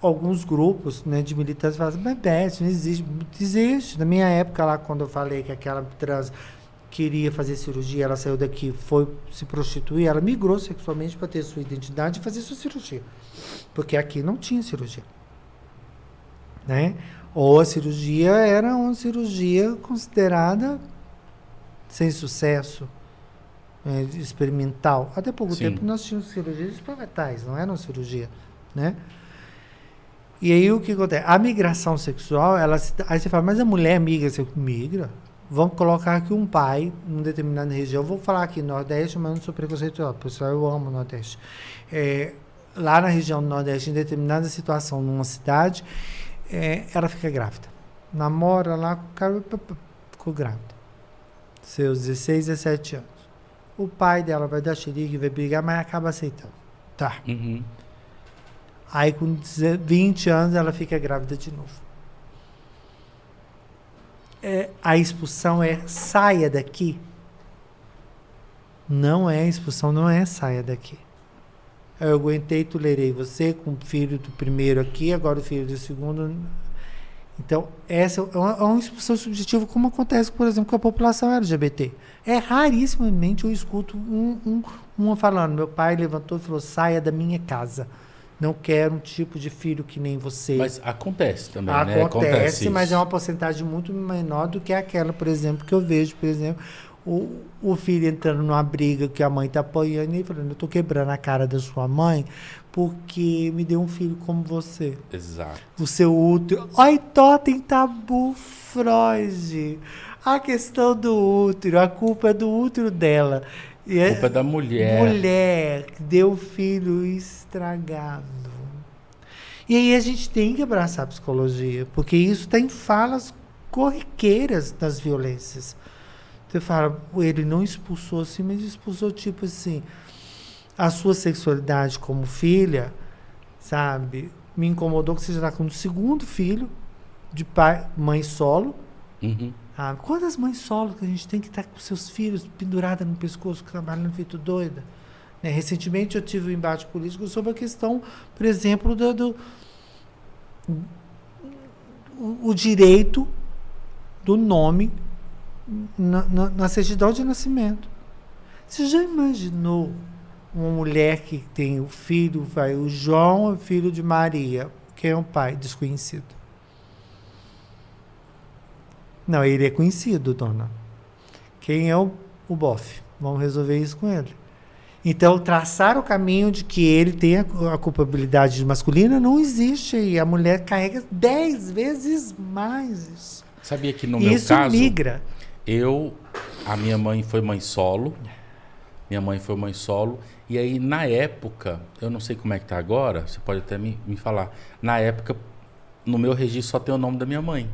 alguns grupos, né, de militantes falam assim, mas Beth, não existe. Existe. Na minha época lá, quando eu falei que aquela trans queria fazer cirurgia, ela saiu daqui, foi se prostituir, ela migrou sexualmente para ter sua identidade e fazer sua cirurgia. Porque aqui não tinha cirurgia. Né? Ou a cirurgia era uma cirurgia considerada sem sucesso, experimental. Até pouco tempo nós tínhamos cirurgias experimentais, não era uma cirurgia, né? E aí o que acontece? A migração sexual, aí você fala, mas a mulher migra? Você migra? Vamos colocar aqui um pai, em determinada região. Eu vou falar aqui Nordeste, mas não sou preconceituoso. Pessoal, eu amo o Nordeste. Lá na região do Nordeste, em determinada situação, numa cidade, ela fica grávida. Namora lá com o cara, ficou grávida. Seus 16, 17 anos. O pai dela vai dar xerique, vai brigar, mas acaba aceitando. Tá. Uhum. Aí com 20 anos ela fica grávida de novo. A expulsão saia daqui. Não é expulsão, não é saia daqui. Eu aguentei, tolerei você com o filho do primeiro aqui, agora o filho do segundo. Então, essa é uma expulsão subjetiva, como acontece, por exemplo, com a população LGBT. Rarissimamente eu escuto uma falando, meu pai levantou e falou, saia da minha casa. Não quero um tipo de filho que nem você. Mas acontece também, né? Acontece, mas isso. é uma porcentagem muito menor do que aquela, por exemplo, que eu vejo, por exemplo, o filho entrando numa briga que a mãe está apoiando e falando, eu estou quebrando a cara da sua mãe porque me deu um filho como você. Exato. O seu útero. Ai, totem tabu, Freud. A questão do útero, a culpa é do útero dela. A culpa é da mulher. Mulher que deu o filho estragado. E aí a gente tem que abraçar a psicologia, porque isso está em falas corriqueiras das violências. Você fala, ele não expulsou assim, mas expulsou tipo assim, a sua sexualidade como filha, sabe? Me incomodou que você já está com o segundo filho, de pai, mãe solo. Uhum. Quantas mães solo que a gente tem que estar com seus filhos penduradas no pescoço, trabalhando feito doida? Né? Recentemente eu tive um embate político sobre a questão, por exemplo, o direito do nome na certidão de nascimento. Você já imaginou uma mulher que tem o filho, o João, o filho de Maria? Quem é o pai? Desconhecido. Não, ele é conhecido, dona. Quem é o bofe? Vamos resolver isso com ele. Então, traçar o caminho de que ele tem a culpabilidade masculina não existe. E a mulher carrega 10 vezes mais isso. Sabia que no meu caso... Isso migra. A minha mãe foi mãe solo. E aí, na época, eu não sei como é que tá agora, você pode até me falar. Na época, no meu registro só tem o nome da minha mãe.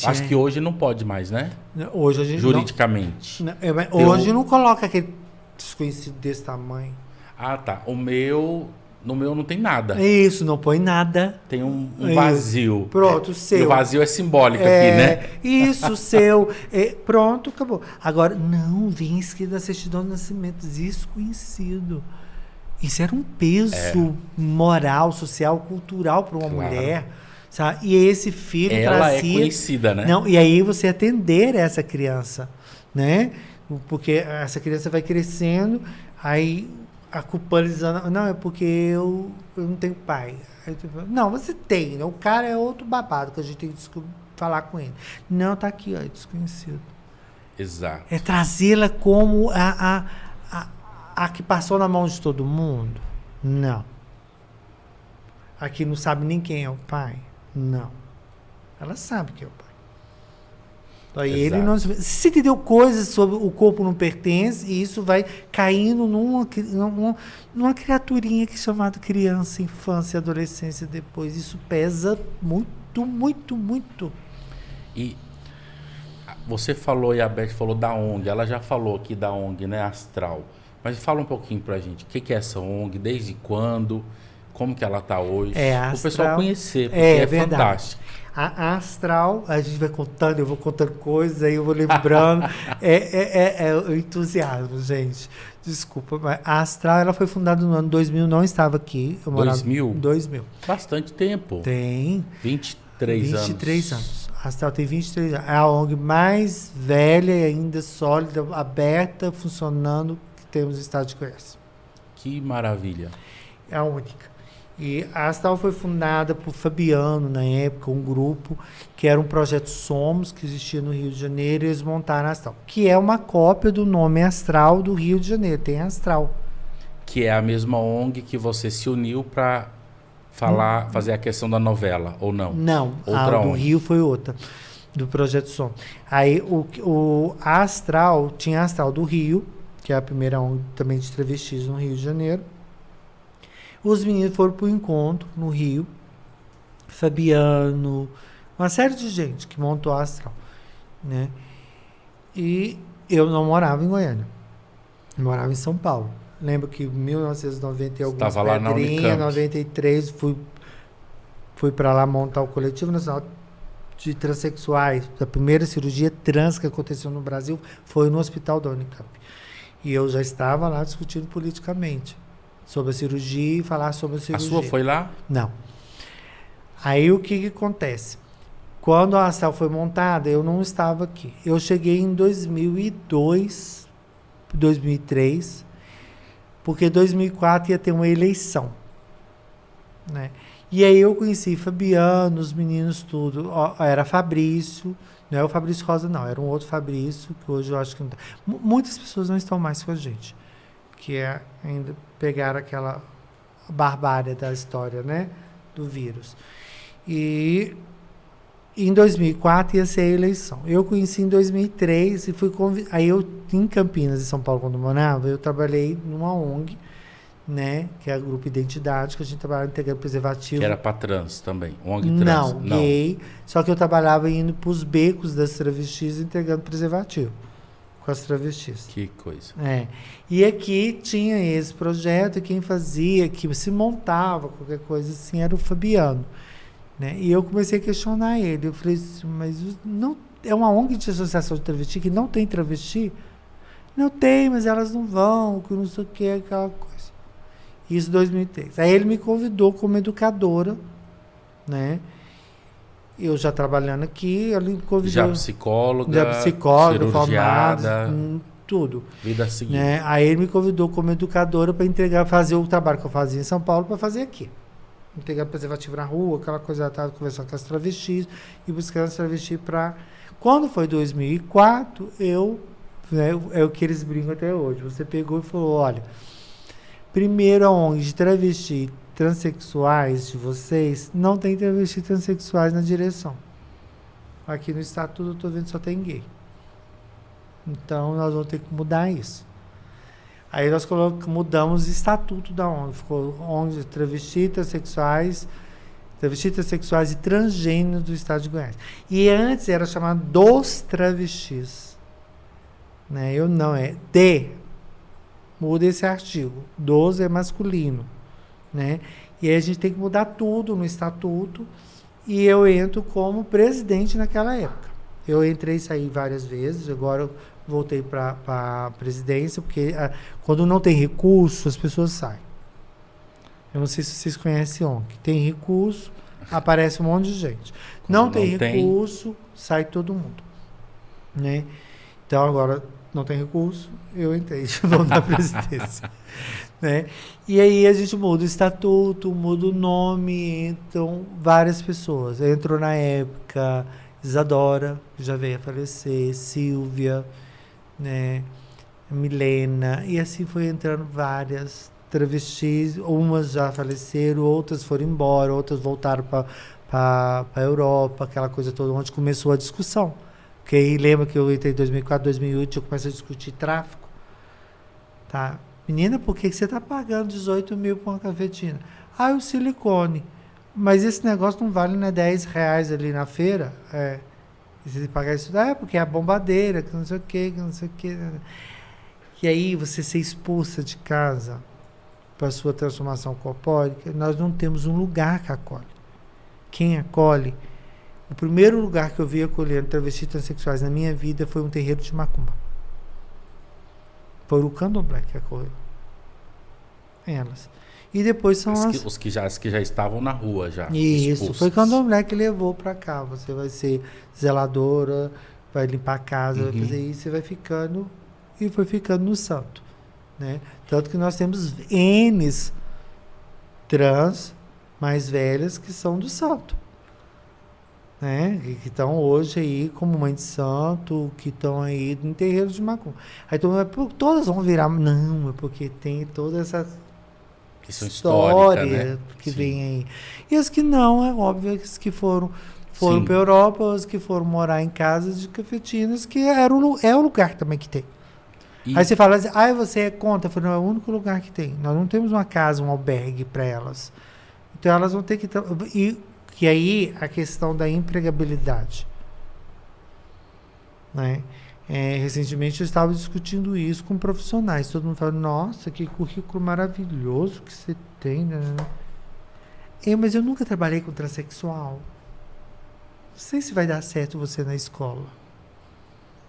Acho que hoje não pode mais, né? Hoje a gente juridicamente. Hoje não coloca aquele desconhecido desse tamanho. Ah, tá. No meu não tem nada. Isso, não põe nada. Tem um vazio. Pronto, o seu. E o vazio é simbólico aqui, né? Isso, seu. Pronto, acabou. Agora, não, vem escrito na certidão de nascimento, desconhecido. Isso era um peso moral, social, cultural para uma mulher. Sabe? E esse filho ela trazia... é conhecida, né? Não, e aí você atender essa criança, né? Porque essa criança vai crescendo, aí a culpabilizando, não, é porque eu não tenho pai. Aí tu fala, não, você tem, né? O cara é outro babado que a gente tem que falar com ele. Não, tá aqui, ó, é desconhecido. Exato. É trazê-la como a que passou na mão de todo mundo? Não. A que não sabe nem quem é o pai? Não. Ela sabe quem é o pai. Aí ele não se entendeu coisas sobre o corpo não pertence e isso vai caindo numa criaturinha que é chamada criança, infância, adolescência depois. Isso pesa muito, muito, muito. E você falou, e a Beth falou da ONG, ela já falou aqui da ONG, né, Astral. Mas fala um pouquinho pra gente, o que é essa ONG, desde quando, como que ela tá hoje, Astral, o pessoal conhecer, porque é fantástico. A Astral, a gente vai contando, eu vou contando coisas, aí eu vou lembrando. É o entusiasmo, gente. Desculpa, mas a Astral ela foi fundada no ano 2000, não estava aqui. Eu morava 2000? 2000. Bastante tempo. Tem. 23 anos. A Astral tem 23 anos. É a ONG mais velha e ainda sólida, aberta, funcionando que temos no estado de Goiás. Que maravilha. É a única. E a Astral foi fundada por Fabiano, na época, um grupo que era um projeto Somos, que existia no Rio de Janeiro, e eles montaram a Astral, que é uma cópia do nome Astral do Rio de Janeiro, tem Astral. Que é a mesma ONG que você se uniu para fazer a questão da novela, ou não? Não, a do Rio foi outra, do projeto Somos. Aí a Astral, tinha a Astral do Rio, que é a primeira ONG também de travestis no Rio de Janeiro. Os meninos foram para o encontro no Rio, Fabiano, uma série de gente que montou a Astral, né? E eu não morava em Goiânia, eu morava em São Paulo. Lembro que em 1990 e algumas estava lá na Unicamp. 93 fui para lá montar o Coletivo Nacional de Transsexuais. A primeira cirurgia trans que aconteceu no Brasil foi no hospital da Unicamp. E eu já estava lá discutindo politicamente sobre a cirurgia e falar sobre a cirurgia. A sua foi lá? Não. Aí o que acontece? Quando a Astral foi montada, eu não estava aqui. Eu cheguei em 2002, 2003, porque em 2004 ia ter uma eleição, né? E aí eu conheci Fabiano, os meninos tudo. Era Fabrício, não é o Fabrício Rosa não, era um outro Fabrício, que hoje eu acho que não tá. Muitas pessoas não estão mais com a gente, que ainda pegaram aquela barbárie da história, né, do vírus. E em 2004 ia ser a eleição. Eu conheci em 2003 e fui aí eu em Campinas, em São Paulo, quando eu morava, eu trabalhei numa ONG, né, que é o Grupo Identidade, que a gente trabalhava integrando preservativo. Que era para trans também, ONG trans. Não, gay, só que eu trabalhava indo para os becos das travestis entregando preservativo com as travestis. Que coisa. E aqui tinha esse projeto, e quem fazia, que se montava, qualquer coisa assim, era o Fabiano, né? E eu comecei a questionar ele. Eu falei assim, mas não, é uma ONG de associação de travesti que não tem travesti? Não tem, mas elas não vão, que não sei o que, aquela coisa. Isso em 2003. Aí ele me convidou como educadora, né? Eu já trabalhando aqui, ele me convidou. Já psicóloga, formada, tudo. Vida seguinte. Né? Aí ele me convidou como educadora para fazer o trabalho que eu fazia em São Paulo, para fazer aqui. Entregar preservativo na rua, aquela coisa, eu estava conversando com as travestis e buscando as travestis para... Quando foi 2004, é o que eles brincam até hoje. Você pegou e falou, olha, primeiro a ONG de travesti transexuais de vocês, não tem travesti transexuais na direção. Aqui no estatuto eu tô vendo só tem gay. Então nós vamos ter que mudar isso. Aí nós mudamos o estatuto da ONG. Ficou ONG de travesti transexuais e transgêneros do estado de Goiás. E antes era chamado dos travestis. Né? Eu não, muda esse artigo. Dos é masculino. Né? E aí a gente tem que mudar tudo no estatuto e eu entro como presidente naquela época. Eu entrei e saí várias vezes, agora eu voltei para a presidência, porque quando não tem recurso, as pessoas saem. Eu não sei se vocês conhecem ONG. Tem recurso, aparece um monte de gente. Não tem recurso, sai todo mundo. Né? Então agora não tem recurso, eu entrei de novo na presidência. Né? E aí a gente muda o estatuto, muda o nome, então várias pessoas. Entrou na época Isadora, que já veio a falecer, Silvia, né? Milena, e assim foi entrando várias travestis, umas já faleceram, outras foram embora, outras voltaram para a Europa, aquela coisa toda, onde começou a discussão. Porque aí lembra que eu entrei em 2004, 2008, eu comecei a discutir tráfico. Tá? Menina, por que você está pagando 18 mil por uma cafetina? Ah, o silicone. Mas esse negócio não vale, né, 10 reais ali na feira? É. E você tem que pagar isso? É, porque é a bombadeira, que não sei o quê, que não sei o quê. E aí você ser expulsa de casa para a sua transformação corpórica, nós não temos um lugar que acolhe. Quem acolhe? O primeiro lugar que eu vi acolhendo travestis transexuais na minha vida foi um terreiro de macumba. Foi o candomblé que acolheu elas. E depois são os que já estavam na rua já. Isso, expulsas. foi o candomblé que levou para cá. Você vai ser zeladora, vai limpar a casa, vai fazer isso, você vai ficando, e foi ficando no santo. Né? Tanto que nós temos N's trans mais velhas que são do santo. Né? Que estão hoje aí como mãe de santo, que estão aí no terreiro de macumba. Aí todo mundo, todas vão virar. Não, é porque tem toda essa história, né? Que Sim. Vem aí. E as que não, é óbvio, as que foram para a Europa, as que foram morar em casas de cafetinas, que é o lugar também que tem. Aí você fala assim, você é contra? Eu falo, não, é o único lugar que tem. Nós não temos uma casa, um albergue para elas. Então elas vão ter que... E aí a questão da empregabilidade. Né? Recentemente eu estava discutindo isso com profissionais. Todo mundo fala, nossa, que currículo maravilhoso que você tem. Né? Mas eu nunca trabalhei com transexual. Não sei se vai dar certo você na escola.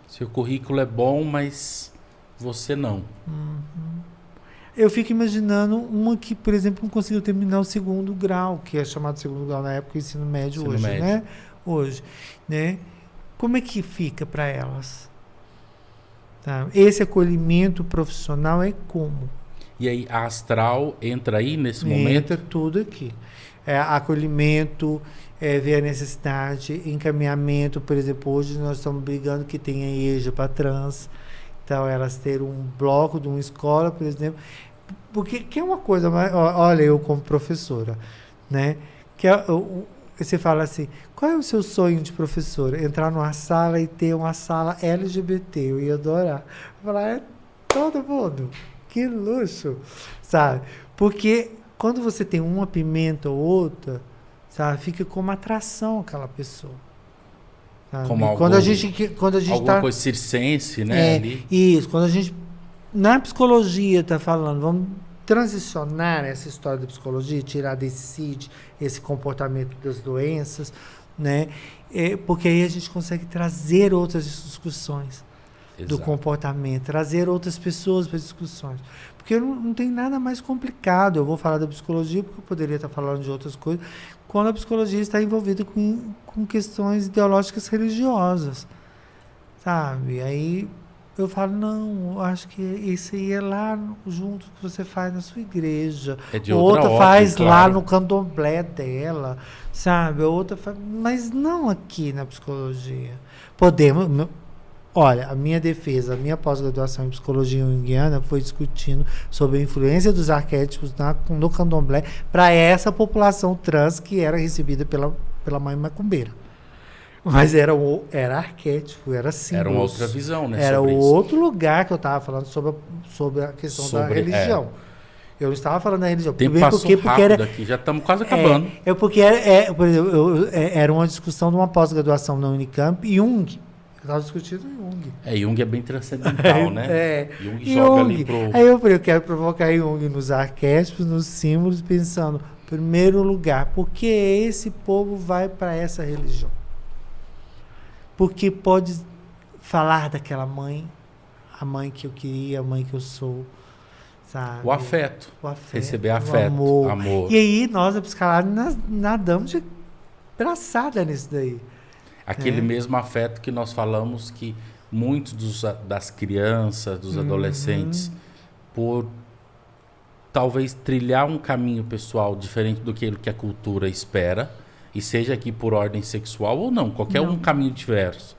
Seu currículo é bom, mas você não. Eu fico imaginando uma que, por exemplo, não conseguiu terminar o segundo grau, que é chamado segundo grau na época, o ensino médio hoje, né? Hoje, né? Como é que fica para elas? Tá? Esse acolhimento profissional é como? E aí a Astral entra aí nesse momento? Entra tudo aqui. Acolhimento, ver a necessidade, encaminhamento, por exemplo, hoje nós estamos brigando que tenha EJA para trans, então elas terem um bloco de uma escola, por exemplo, porque que é uma coisa, olha, eu como professora, né, você fala assim, qual é o seu sonho de professora? Entrar numa sala e ter uma sala LGBT, eu ia adorar. Eu falar, todo mundo, que luxo, sabe? Porque quando você tem uma pimenta ou outra, sabe, fica como atração aquela pessoa. Sabe? Como quando a gente alguma coisa circense, né? Ali. Isso, quando a gente na psicologia está falando, vamos transicionar essa história da psicologia, tirar desse CID, esse comportamento das doenças, né? Porque aí a gente consegue trazer outras discussões. Exato. Do comportamento, trazer outras pessoas para as discussões. Porque não tem nada mais complicado. Eu vou falar da psicologia porque eu poderia estar falando de outras coisas, quando a psicologia está envolvida com questões ideológicas religiosas, sabe? Aí eu falo, não, eu acho que isso aí é lá junto que você faz na sua igreja. Outra faz claro. Lá no candomblé dela, sabe? Outra faz, mas não aqui na psicologia. Podemos... Olha, a minha defesa, a minha pós-graduação em psicologia junguiana foi discutindo sobre a influência dos arquétipos no candomblé para essa população trans que era recebida pela mãe macumbeira. Mas era arquétipo, era símbolo. Era uma outra visão, né? Era outro lugar que eu estava falando sobre a questão da religião. Eu não estava falando da religião. O tempo passou rápido aqui, já estamos quase acabando. Por exemplo, era uma discussão de uma pós-graduação na Unicamp e Jung. Eu estava discutindo Jung. Jung é bem transcendental, né? Jung joga Jung. Ali pro... Aí eu falei, eu quero provocar Jung nos arquétipos, nos símbolos, pensando, primeiro lugar, por que esse povo vai para essa religião? Porque pode falar daquela mãe, a mãe que eu queria, a mãe que eu sou, sabe? O afeto. Receber afeto, amor. E aí nós, a psicanálise, nadamos de braçada nisso daí. Aquele mesmo afeto que nós falamos que muitos das crianças, dos adolescentes, por talvez trilhar um caminho pessoal diferente do que a cultura espera, e seja aqui por ordem sexual ou não, qualquer um caminho diverso.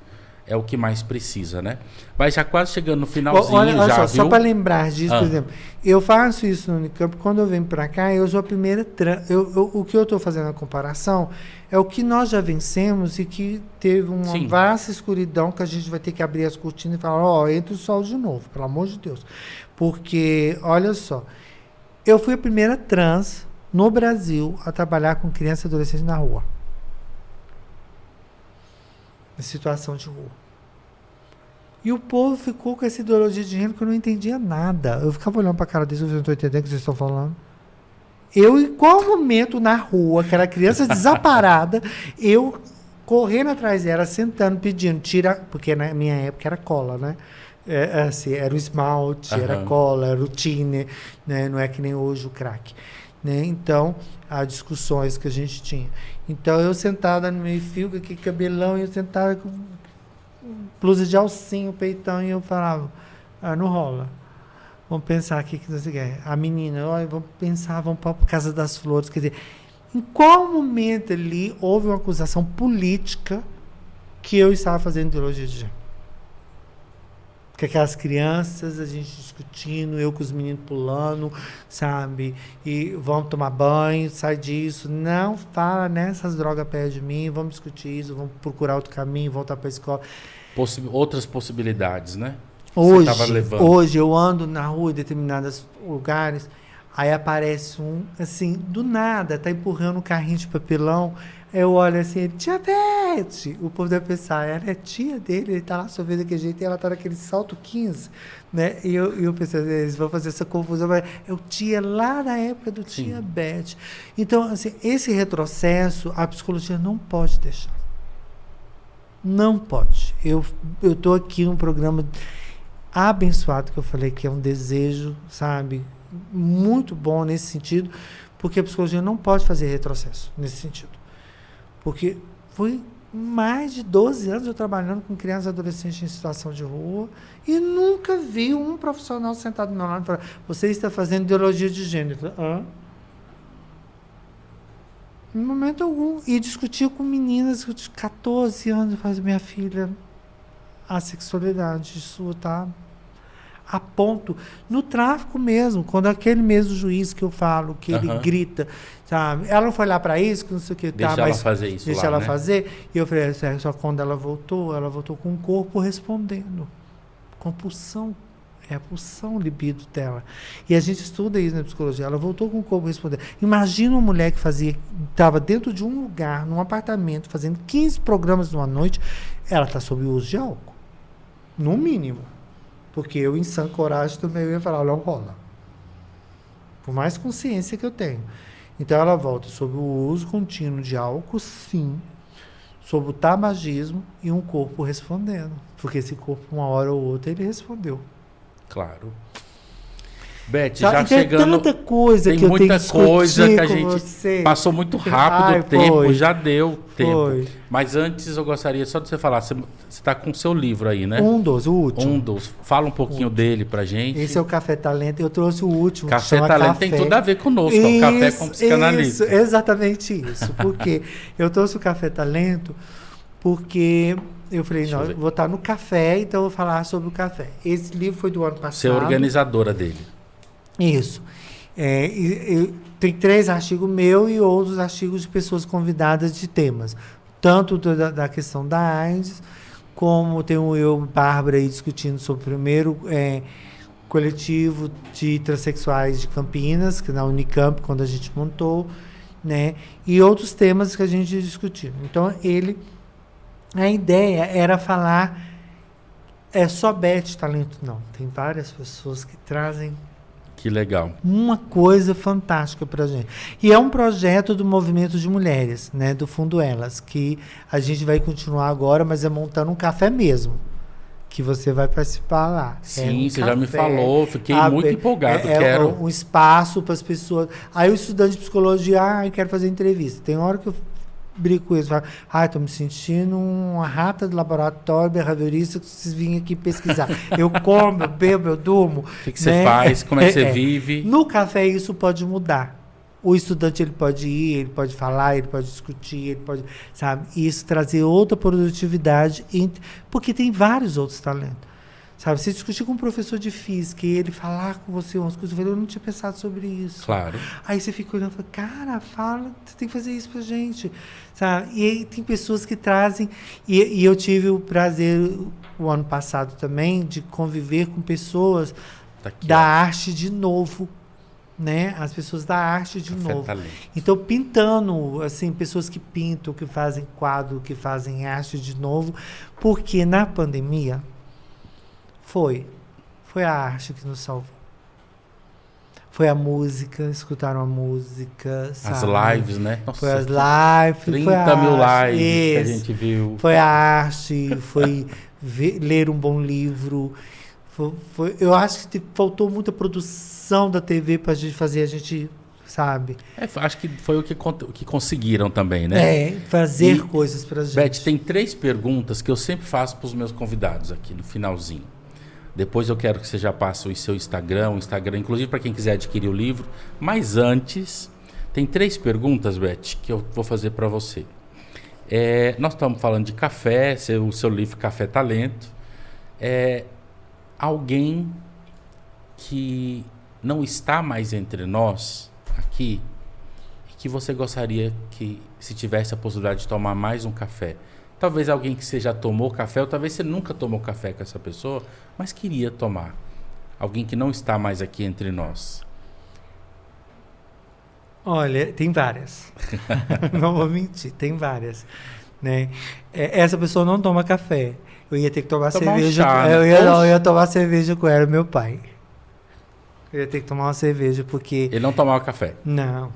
É o que mais precisa, né? Mas já quase chegando no finalzinho, olha já só viu? para lembrar disso, por exemplo, eu faço isso no Unicamp, quando eu venho para cá, eu sou a primeira o que eu estou fazendo a comparação é o que nós já vencemos e que teve uma vasta escuridão que a gente vai ter que abrir as cortinas e falar, entra o sol de novo, pelo amor de Deus. Porque, olha só, eu fui a primeira trans no Brasil a trabalhar com criança e adolescente na rua. Em situação de rua. E o povo ficou com essa ideologia de gênero que eu não entendia nada. Eu ficava olhando para a cara deles, eu não estou entendendo o que vocês estão falando. Eu, em qual momento na rua, aquela criança desaparada, eu correndo atrás dela, sentando, pedindo, porque na minha época era cola, né? Assim, era o esmalte, era cola, era o thinner, né? Não é que nem hoje o crack. Né? Então, as discussões que a gente tinha. Então, eu sentada no meio fio, com aquele cabelão, e eu sentada com blusa de alcinho, peitão, e eu falava, não rola. Vamos pensar aqui que você quer. A menina, vamos pensar, vamos para a Casa das Flores. Quer dizer, em qual momento ali houve uma acusação política que eu estava fazendo ideologia de gênero? Que aquelas crianças, a gente discutindo, eu com os meninos pulando, sabe? E vamos tomar banho, sai disso. Não fala nessas drogas perto de mim, vamos discutir isso, vamos procurar outro caminho, voltar para a escola. Outras possibilidades, né? Hoje eu ando na rua em determinados lugares, aí aparece um, assim, do nada, tá empurrando um carrinho de papelão. Eu olho assim, tia Beth! O povo deve pensar, ela é tia dele, ele tá lá sorvendo daquele jeito e ela tá naquele salto 15, né? E eu pensei, eles vão fazer essa confusão, mas é o tia lá na época do tia Beth. Então, assim, esse retrocesso, a psicologia não pode deixar. Não pode. Eu tô aqui num programa abençoado, que eu falei que é um desejo, sabe? Muito bom nesse sentido, porque a psicologia não pode fazer retrocesso nesse sentido. Porque foi mais de 12 anos eu trabalhando com crianças e adolescentes em situação de rua e nunca vi um profissional sentado do meu lado e falar, você está fazendo ideologia de gênero. Em momento algum. E discutia com meninas de 14 anos, faz minha filha, a sexualidade, isso tá a ponto, no tráfico mesmo, quando aquele mesmo juiz que eu falo, que ele grita, sabe? Ela não foi lá para isso, que não sei o que, deixa ela fazer isso deixa lá, ela né? fazer. E eu falei, só quando ela voltou com o corpo respondendo. Compulsão, é a pulsão libido dela. E a gente estuda isso na psicologia, ela voltou com o corpo respondendo. Imagina uma mulher que estava dentro de um lugar, num apartamento, fazendo 15 programas numa noite, ela está sob o uso de álcool. No mínimo. Porque eu, em sã coragem, também ia falar, não rola. Por mais consciência que eu tenho. Então, ela volta sob o uso contínuo de álcool, sim, sob o tabagismo e um corpo respondendo. Porque esse corpo, uma hora ou outra, ele respondeu. Claro. Beth, já chegando... Tem tanta coisa que eu tenho que discutir coisa que a gente você. Passou muito rápido o tempo, foi. Já deu tempo. Foi. Mas antes eu gostaria só de você falar, você está com o seu livro aí, né? O último. Fala um pouquinho dele pra gente. Esse é o Café Talento, eu trouxe o último. Café Talento tem tudo a ver conosco, é um café com psicanalista. Isso, exatamente isso. Porque eu trouxe o Café Talento porque eu falei, eu vou estar no café, então eu vou falar sobre o café. Esse livro foi do ano passado. Você é organizadora dele. Isso. Tem 3 artigos meus e outros artigos de pessoas convidadas de temas. Tanto da questão da AIDS, como tem eu e Bárbara aí discutindo sobre o primeiro coletivo de transexuais de Campinas, que na Unicamp, quando a gente montou, né? E outros temas que a gente discutiu. Então, a ideia era falar, só Beth Talento, não. Tem várias pessoas que trazem que legal. Uma coisa fantástica pra gente. E é um projeto do Movimento de Mulheres, né, do Fundo Elas, que a gente vai continuar agora, mas é montando um café mesmo, que você vai participar lá. Sim, você já me falou, fiquei muito empolgado. Quero um espaço para as pessoas. Aí o estudante de psicologia, eu quero fazer entrevista. Tem hora que eu brinco com eles. Falo, tô me sentindo uma rata de laboratório behaviorista que vocês vinham aqui pesquisar. Eu como, eu bebo, eu durmo. O que você faz? Como é que você vive? No café isso pode mudar. O estudante ele pode ir, ele pode falar, ele pode discutir, ele pode, sabe? Isso trazer outra produtividade, porque tem vários outros talentos. Sabe, você discutir com um professor de física e ele falar com você umas coisas, eu não tinha pensado sobre isso. Claro. Aí você fica olhando e fala, cara, fala, você tem que fazer isso pra gente. Sabe? E aí tem pessoas que trazem, e eu tive o prazer, o ano passado também, de conviver com pessoas da arte de novo. Né? As pessoas da arte de novo. Então, pintando, assim, pessoas que pintam, que fazem quadro, que fazem arte de novo, porque na pandemia foi a arte que nos salvou. Foi a música, escutaram a música, sabe? As lives, né? Nossa, foi as lives. 30 mil lives que a gente viu. Foi a arte, foi ler um bom livro. Eu acho que faltou muita produção da TV para fazer a gente, sabe? Acho que foi o que conseguiram também, né? Fazer coisas pra gente. Beth, tem 3 perguntas que eu sempre faço para os meus convidados aqui no finalzinho. Depois eu quero que você já passe o seu Instagram, inclusive para quem quiser adquirir o livro. Mas antes, tem 3 perguntas, Beth, que eu vou fazer para você. Nós estamos falando de café, o seu livro Café Talento. Alguém que não está mais entre nós aqui e que você gostaria que, se tivesse a possibilidade de tomar mais um café, talvez alguém que você já tomou café, ou talvez você nunca tomou café com essa pessoa, mas queria tomar. Alguém que não está mais aqui entre nós. Olha, tem várias. Não vou mentir, tem várias. Né? Essa pessoa não toma café. Eu ia ter que tomar cerveja. Eu ia tomar cerveja com ela, meu pai. Eu ia ter que tomar uma cerveja, porque... Ele não tomava café? Não.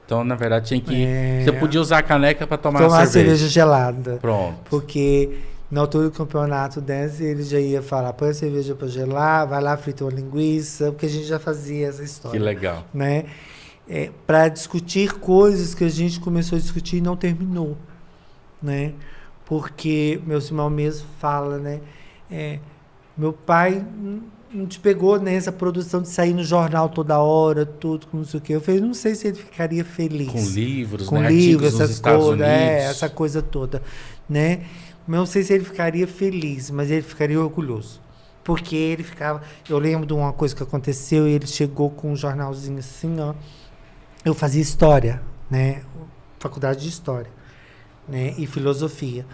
Então, na verdade, tinha que... Você podia usar a caneca para tomar cerveja. Cerveja gelada. Pronto. Porque na altura do campeonato desse, ele já ia falar, põe a cerveja para gelar, vai lá, frita uma linguiça, porque a gente já fazia essa história. Que legal. Né? Para discutir coisas que a gente começou a discutir e não terminou. Né? Porque meus irmãos mesmo falam, né? Meu pai não te pegou nessa produção de sair no jornal toda hora, tudo, não sei o quê. Eu falei, não sei se ele ficaria feliz. Com livros, com né? livros, essas coisas, essa coisa toda, né? Não sei se ele ficaria feliz, mas ele ficaria orgulhoso. Porque ele ficava... Eu lembro de uma coisa que aconteceu, e ele chegou com um jornalzinho assim, ó. Eu fazia história, né? Faculdade de História. Né, e filosofia.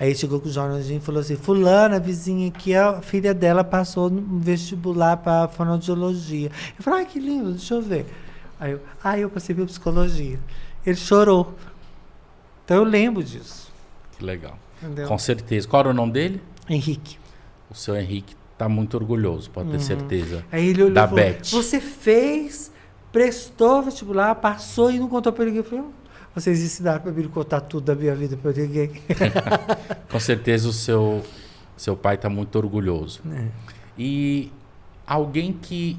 Aí ele chegou com o jornalzinho e falou assim, fulana, vizinha aqui, a filha dela passou no vestibular para fonoaudiologia. Eu falei, que lindo, deixa eu ver. Aí eu passei por psicologia. Ele chorou. Então eu lembro disso. Que legal. Entendeu? Com certeza. Qual era o nome dele? Henrique. O seu Henrique está muito orgulhoso, pode ter certeza. Aí ele olhou da e falou, Beth. Você fez, prestou vestibular, passou e não contou para ninguém. Eu falei, vocês ensinaram para mim contar tudo da minha vida para ninguém. Com certeza o seu pai está muito orgulhoso. E alguém que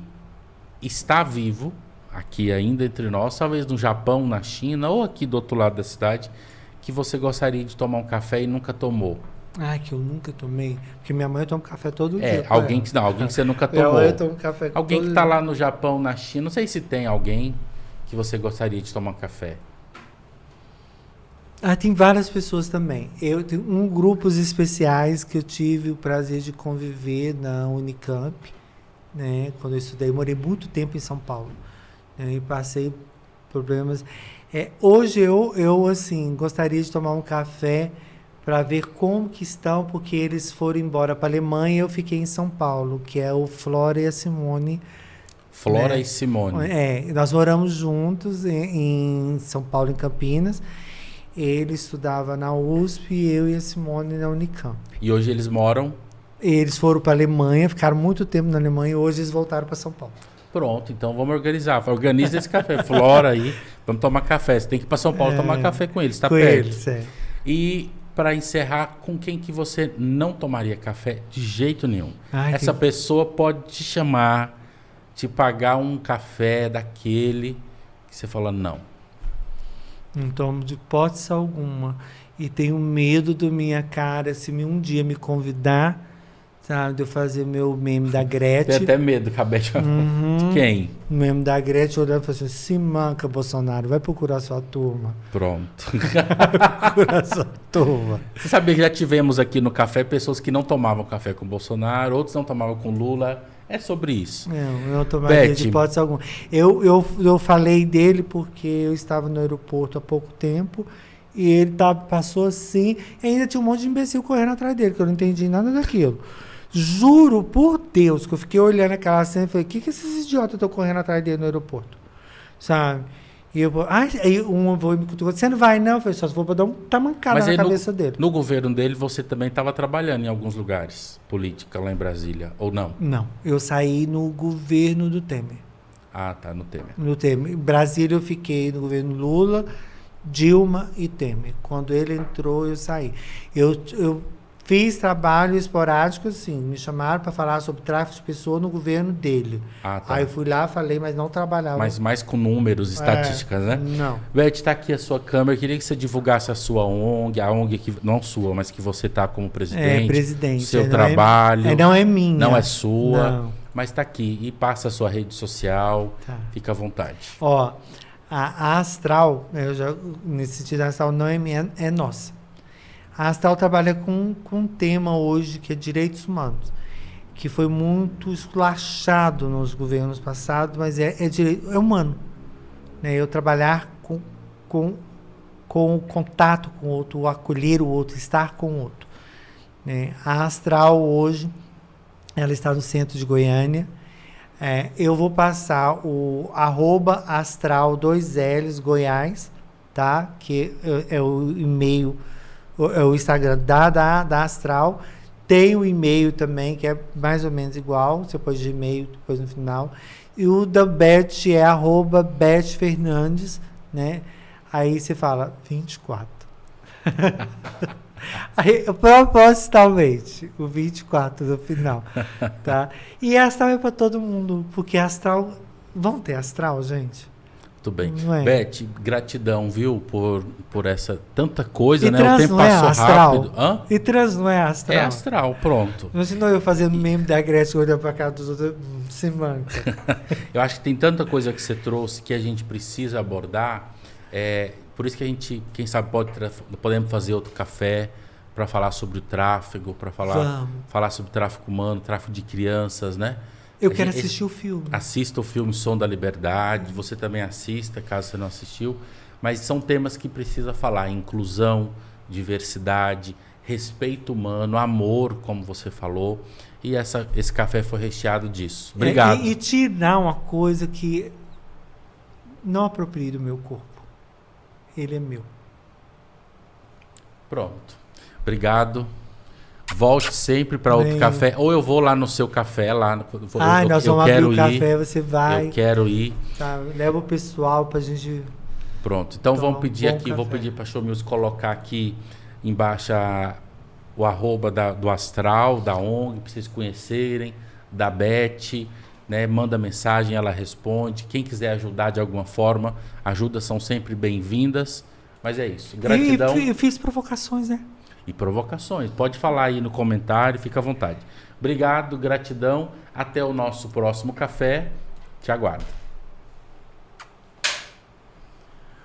está vivo, aqui ainda entre nós, talvez no Japão, na China, ou aqui do outro lado da cidade, que você gostaria de tomar um café e nunca tomou? Que eu nunca tomei. Porque minha mãe toma café todo dia. Alguém que você nunca tomou. Minha mãe toma café alguém que está lá no Japão, na China, não sei se tem alguém que você gostaria de tomar um café. Tem várias pessoas também. Eu tenho grupos especiais que eu tive o prazer de conviver na Unicamp, né? Quando eu estudei, eu morei muito tempo em São Paulo, né? E passei problemas. Hoje eu assim gostaria de tomar um café para ver como que estão, porque eles foram embora para a Alemanha e eu fiquei em São Paulo, que é o Flora e a Simone. Flora, né? E Simone. Nós moramos juntos em São Paulo, em Campinas. Ele estudava na USP e eu e a Simone na Unicamp. E hoje eles moram? Eles foram para a Alemanha, ficaram muito tempo na Alemanha e hoje eles voltaram para São Paulo. Pronto, então vamos organizar. Organiza esse café. Flora aí, vamos tomar café. Você tem que ir para São Paulo tomar café com eles, está perto. Eles, E para encerrar, com quem que você não tomaria café de jeito nenhum? Essa pessoa pode te chamar, te pagar um café daquele que você fala não. Não tomo de hipótese alguma. E tenho medo da minha cara, se um dia me convidar, sabe, de eu fazer meu meme da Tem Gretchen. até medo, acabei de falar. De quem? O meme da Gretchen olhando e falando assim, se manca, Bolsonaro, vai procurar sua turma. Pronto. Procurar sua turma. Você sabia que já tivemos aqui no café pessoas que não tomavam café com Bolsonaro, outros não tomavam com Lula. É sobre isso. Eu não tomaria de hipótese alguma. Eu falei dele porque eu estava no aeroporto há pouco tempo e ele passou assim e ainda tinha um monte de imbecil correndo atrás dele, que eu não entendi nada daquilo. Juro por Deus que eu fiquei olhando aquela cena e falei, o que esses idiotas estão correndo atrás dele no aeroporto? Sabe? E eu vou, aí um vou me cutucar, você não vai não? Eu falei, só se for para dar um tamancada na cabeça dele. No governo dele, você também estava trabalhando em alguns lugares, política lá em Brasília, ou não? Não, eu saí no governo do Temer. Ah, tá, no Temer. No Temer. Em Brasília eu fiquei no governo Lula, Dilma e Temer. Quando ele entrou, eu saí. Eu fiz trabalho esporádico, assim, me chamaram para falar sobre tráfico de pessoas no governo dele. Ah, tá. Aí eu fui lá, falei, mas não trabalhava. Mas mais com números, estatísticas, né? Não. Beth, está aqui a sua câmera. Eu queria que você divulgasse a sua ONG, a ONG que não sua, mas que você está como presidente. Presidente. Seu trabalho. Não é minha. Não é sua. Não. Mas está aqui. E passa a sua rede social. Tá. Fica à vontade. Ó, a Astral, nesse sentido, a Astral não é minha, é nossa. A Astral trabalha com um tema hoje que é direitos humanos, que foi muito esculachado nos governos passados, mas é humano. Né? Eu trabalhar com o contato com o outro, o acolher o outro, estar com o outro. Né? A Astral hoje, ela está no centro de Goiânia. Eu vou passar o @astral 2Ls Goiás, tá? Que é o e-mail, é o Instagram da Astral. Tem o e-mail também, que é mais ou menos igual. Você pode de e-mail depois no final. E o da Beth é @BethFernandes, né? Aí você fala 24. Aí, propositalmente, o 24 no final, tá? E Astral é para todo mundo, porque Astral... Vão ter Astral, gente? Muito bem. É? Beth, gratidão, viu, por essa tanta coisa, E né? O tempo passou rápido. Hã? E trans não é Astral? É Astral, pronto. Não ensinou eu fazendo meme da Grécia olhando para cá dos outros, se manca. Eu acho que tem tanta coisa que você trouxe que a gente precisa abordar. Por isso que a gente, quem sabe, podemos fazer outro café para falar sobre o tráfego, para falar sobre tráfico humano, tráfico de crianças, né? Eu quero assistir o filme. Assista o filme Som da Liberdade, você também assista, caso você não assistiu. Mas são temas que precisa falar: inclusão, diversidade, respeito humano, amor, como você falou. E esse café foi recheado disso. Obrigado. E tirar uma coisa que não aproprie do meu corpo. Ele é meu. Pronto. Obrigado. Volte sempre para outro café. Ou eu vou lá no seu café. Nós vamos abrir o café, você vai. Eu quero ir. Tá, leva o pessoal pra gente... Pronto. Então vamos pedir aqui, vou pedir para a Show Music colocar aqui embaixo o @ do Astral, da ONG, para vocês conhecerem, da Beth, né? Manda mensagem, ela responde. Quem quiser ajudar de alguma forma, ajudas são sempre bem-vindas. Mas é isso. Gratidão. E fiz provocações, né? E provocações. Pode falar aí no comentário, fica à vontade. Obrigado, gratidão. Até o nosso próximo café. Te aguardo.